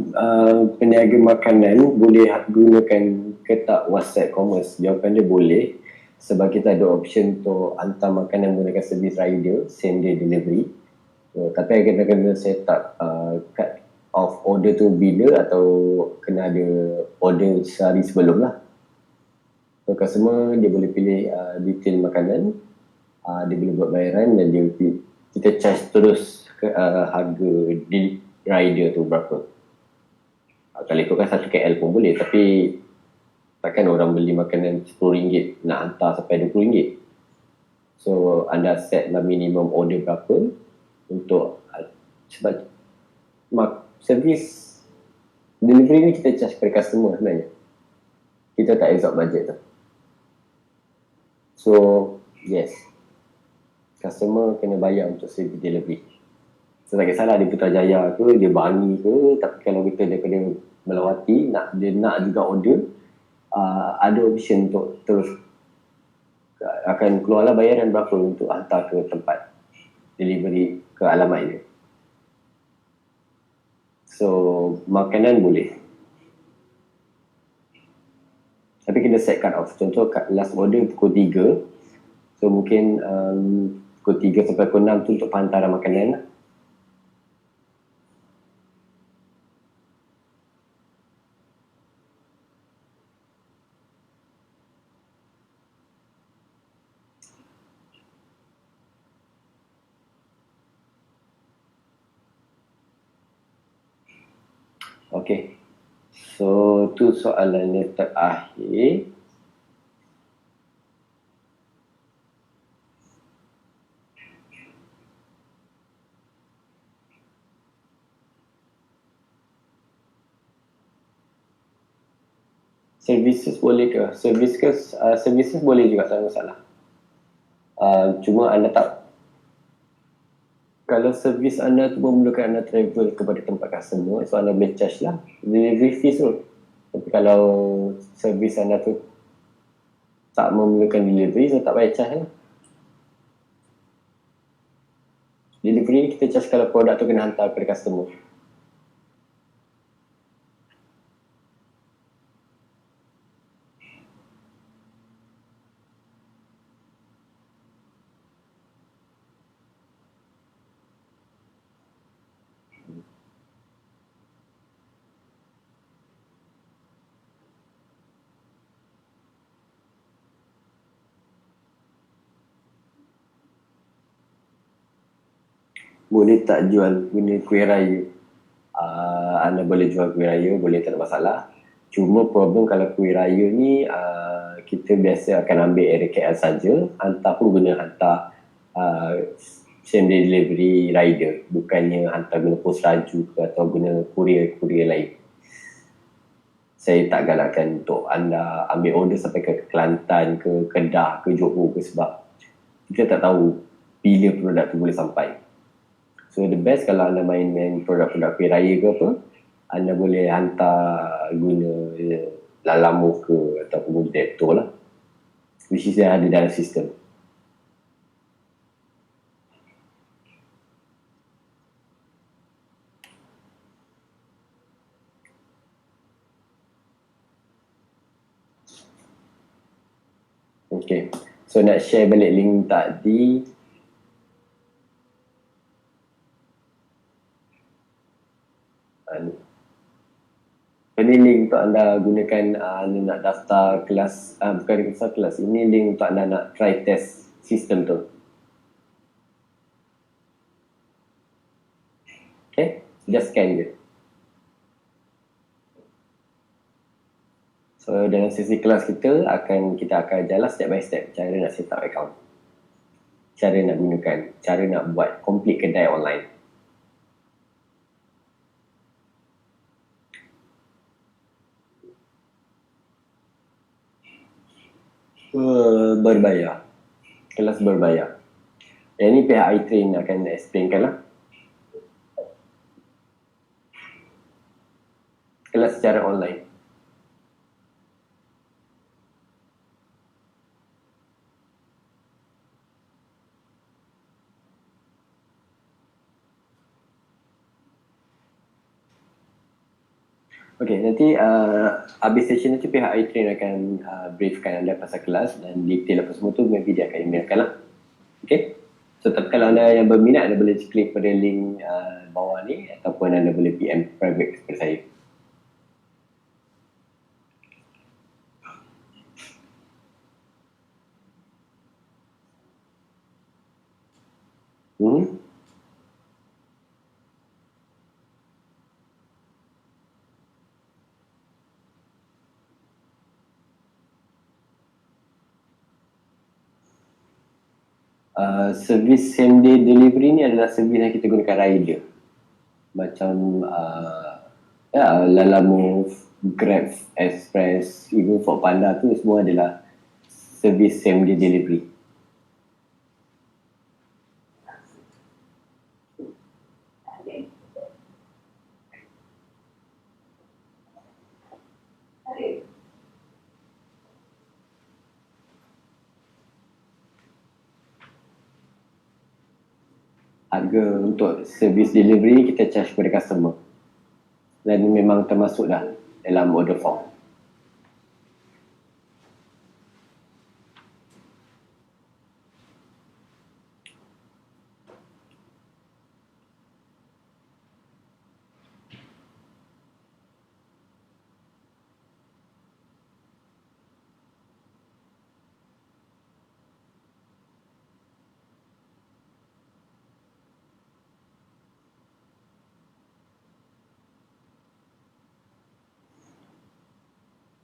peniaga makanan boleh gunakan ke tak WhatsApp Commerce? Jawapan dia boleh, sebab kita ada option untuk hantar makanan menggunakan servis rider, same day delivery. Tapi kena set up cut off order tu bila, atau kena ada order sehari sebelum lah. So customer dia boleh pilih detail makanan, dia boleh buat bayaran dan kita charge terus ke harga rider tu berapa. Kalau ikutkan 1 KL pun boleh, tapi takkan orang beli makanan RM10 nak hantar sampai RM20. So anda set lah minimum order berapa untuk sebab servis delivery ni kita charge kepada customer sebenarnya. Kita tak absorb budget tu. So yes, customer kena bayar untuk servis delivery. So tak kisahlah dia Putrajaya ke, dia Bangi ke, tapi kalau kita daripada Melawati, dia nak juga order, ada option untuk terus akan keluarlah bayaran berapa untuk hantar ke tempat delivery ke alamat dia. So makanan boleh, tapi kena set cut off. Contoh last order pukul 3, so mungkin pukul 3 sampai pukul 6 tu untuk penghantaran makanan lah. Okay, so tu soalan yang terakhir. Services boleh ke? Services boleh juga, tak ada masalah. Cuma anda tak, kalau servis anda tu memerlukan anda travel kepada tempat customer, so anda boleh charge lah delivery fees tu. Tapi kalau servis anda tu tak memerlukan delivery, so tak payah charge lah. Delivery kita charge kalau produk tu kena hantar kepada customer. Boleh tak jual guna kuih raya? Anda boleh jual kuih raya, boleh, tak ada masalah. Cuma problem kalau kuih raya ni kita biasa akan ambil area KL saja, hantar pun guna hantar same day delivery rider, bukannya hantar guna pos raju ke atau guna kurier lain. Saya tak galakkan untuk anda ambil order sampai ke Kelantan ke Kedah ke Johor ke, sebab kita tak tahu bila produk tu boleh sampai. So the best kalau anda main produk-produk kuih raya ke apa, anda boleh hantar guna Lalamo ke ataupun guna Depto lah, which is yang ada dalam sistem. Okay, so nak share balik link tadi. Ini link untuk anda gunakan anda nak daftar kelas, bukan daftar kelas, ini link untuk anda nak try test sistem tu. Okay, just scan je. So dalam sesi kelas kita akan jalan step by step cara nak set up account, cara nak gunakan, cara nak buat complete kedai online. Berbayar, kelas berbayar. Yang ni pihak iTrain akan explainkan lah. Kelas secara online. Okey, nanti habis session nanti pihak iTrain akan briefkan anda pasal kelas dan detail apa semua tu maybe dia akan emailkan lah. Okey. So kalau anda yang berminat, anda boleh klik pada link bawah ni ataupun anda boleh PM private kepada saya. Servis same day delivery ni adalah servis yang kita gunakan rider. Macam Lalamove, Grab, Express, even Foodpanda tu semua adalah servis same day delivery. Harga untuk servis delivery ni kita charge kepada customer dan memang termasuk dah dalam order form.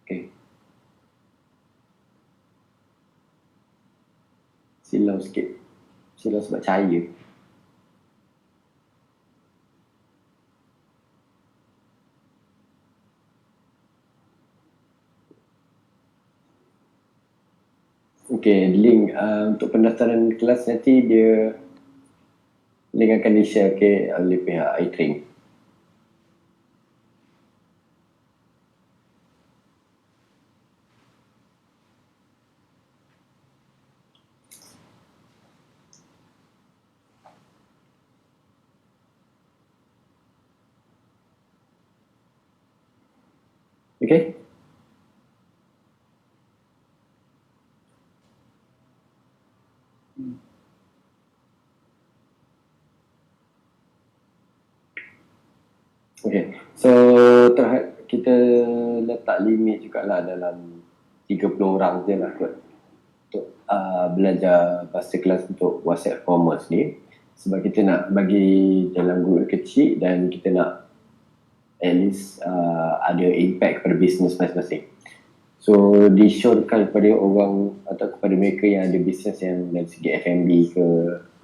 Okay. Silau sikit. Silau sebab cahaya. Okay, link untuk pendaftaran kelas nanti link akan di-share oleh pihak iTrain. Okay? Okay, so kita letak limit jugalah dalam 30 orang je lah kot untuk belajar bahasa kelas untuk WhatsApp Commerce ni, sebab kita nak bagi dalam grup kecil dan kita nak at least ada impact pada bisnes masing-masing. So disyorkan kepada orang atau kepada mereka yang ada bisnes yang dari segi F&B ke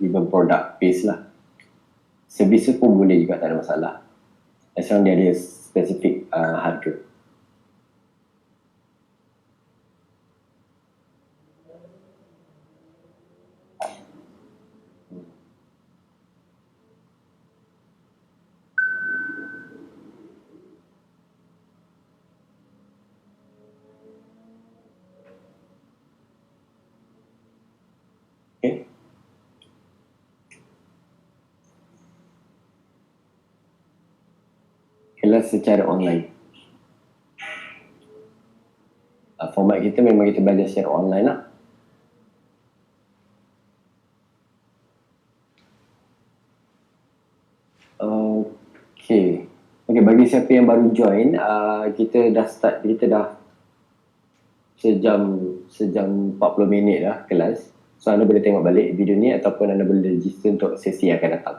even product base lah. Services pun boleh juga, tak ada masalah. As long dia ada spesifik harga. Okay. Kelas secara online. Format kita memang kita belajar secara online lah. Okay, bagi siapa yang baru join, kita dah sejam 40 minit lah kelas. So anda boleh tengok balik video ni ataupun anda boleh register untuk sesi yang akan datang.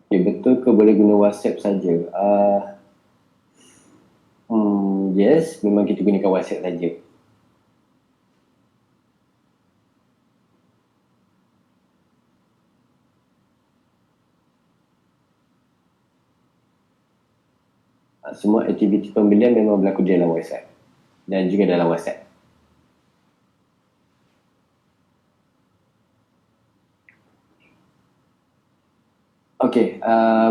Okay, betul ke boleh guna WhatsApp saja? Yes, memang kita gunakan WhatsApp saja. Semua aktiviti pembelian memang berlaku dalam WhatsApp dan juga dalam WhatsApp. Okey,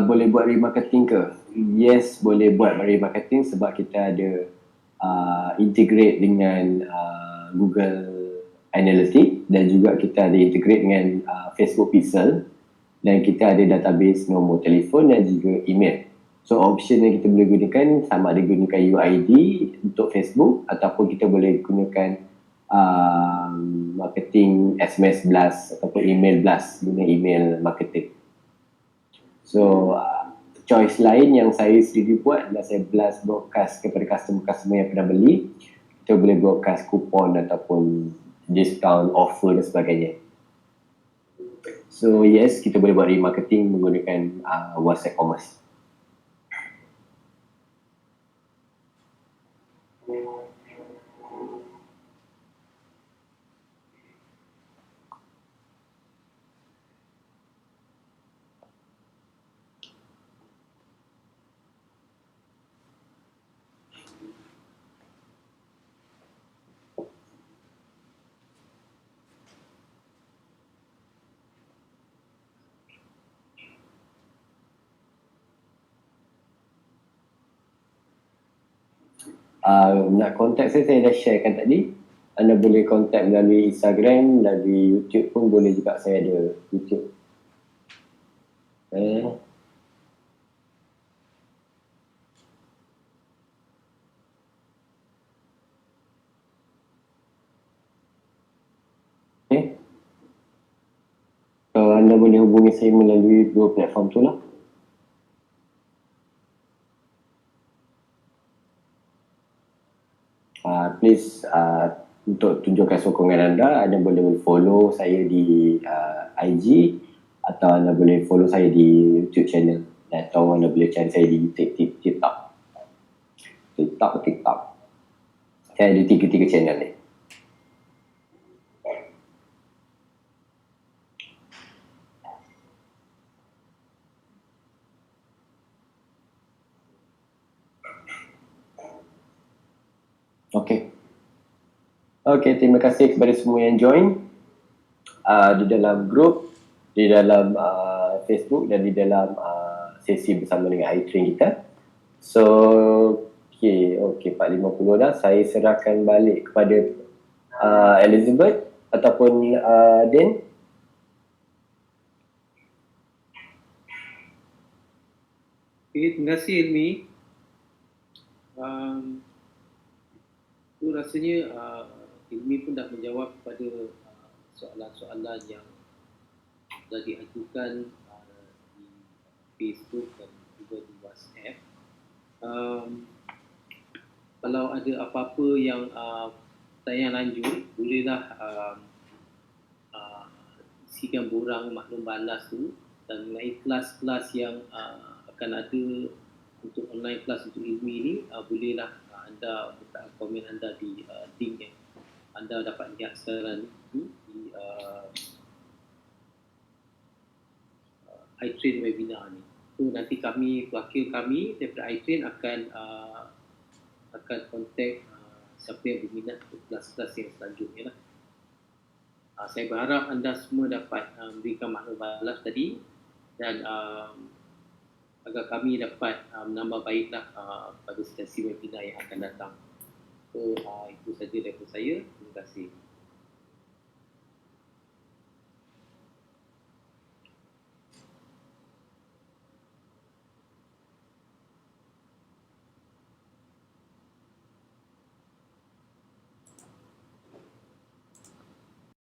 boleh buat remarketing ke? Yes, boleh buat remarketing sebab kita ada integrate dengan Google Analytics dan juga kita ada integrate dengan Facebook Pixel dan kita ada database nombor telefon dan juga email. So option yang kita boleh gunakan sama ada gunakan UID untuk Facebook ataupun kita boleh gunakan marketing SMS blast ataupun email blast guna email marketing. So choice lain yang saya sendiri buat adalah saya blast broadcast kepada customer-customer yang pernah beli. Kita boleh broadcast kupon ataupun discount, offer dan sebagainya. So yes, kita boleh buat remarketing menggunakan WhatsApp Commerce. Nak kontak saya dah sharekan tadi. Anda boleh kontak melalui Instagram, melalui YouTube pun boleh juga, saya ada YouTube. So anda boleh hubungi saya melalui dua platform tu lah. Please untuk tunjukkan sokongan anda boleh follow saya di IG atau anda boleh follow saya di YouTube channel atau anda boleh cari saya di TikTok. Saya ada tiga channel ni. Okey, terima kasih kepada semua yang join di dalam grup, di dalam Facebook dan di dalam sesi bersama dengan iTrain kita. So, okey 4.50 dah. Saya serahkan balik kepada Elizabeth ataupun Dan. Okay, terima kasih Ilmi. Rasanya Ilmi pun dah menjawab kepada soalan-soalan yang telah diajukan di Facebook dan juga di WhatsApp. Kalau ada apa-apa yang tanya lanjut, bolehlah isikan borang maklum balas tu, dan mengenai kelas-kelas yang akan ada untuk online kelas untuk Ilmi ni, bolehlah anda letak komen anda di link yang anda dapat lihat sekarang ni di iTrain webinar ni. So nanti kami, wakil kami daripada iTrain akan kontak siapa yang berminat untuk kelas-kelas yang selanjutnya lah. Saya berharap anda semua dapat memberikan maklum balas tadi dan agar kami dapat menambah baiklah pada sesi webinar yang akan datang. So itu saja daripada saya. Terima kasih.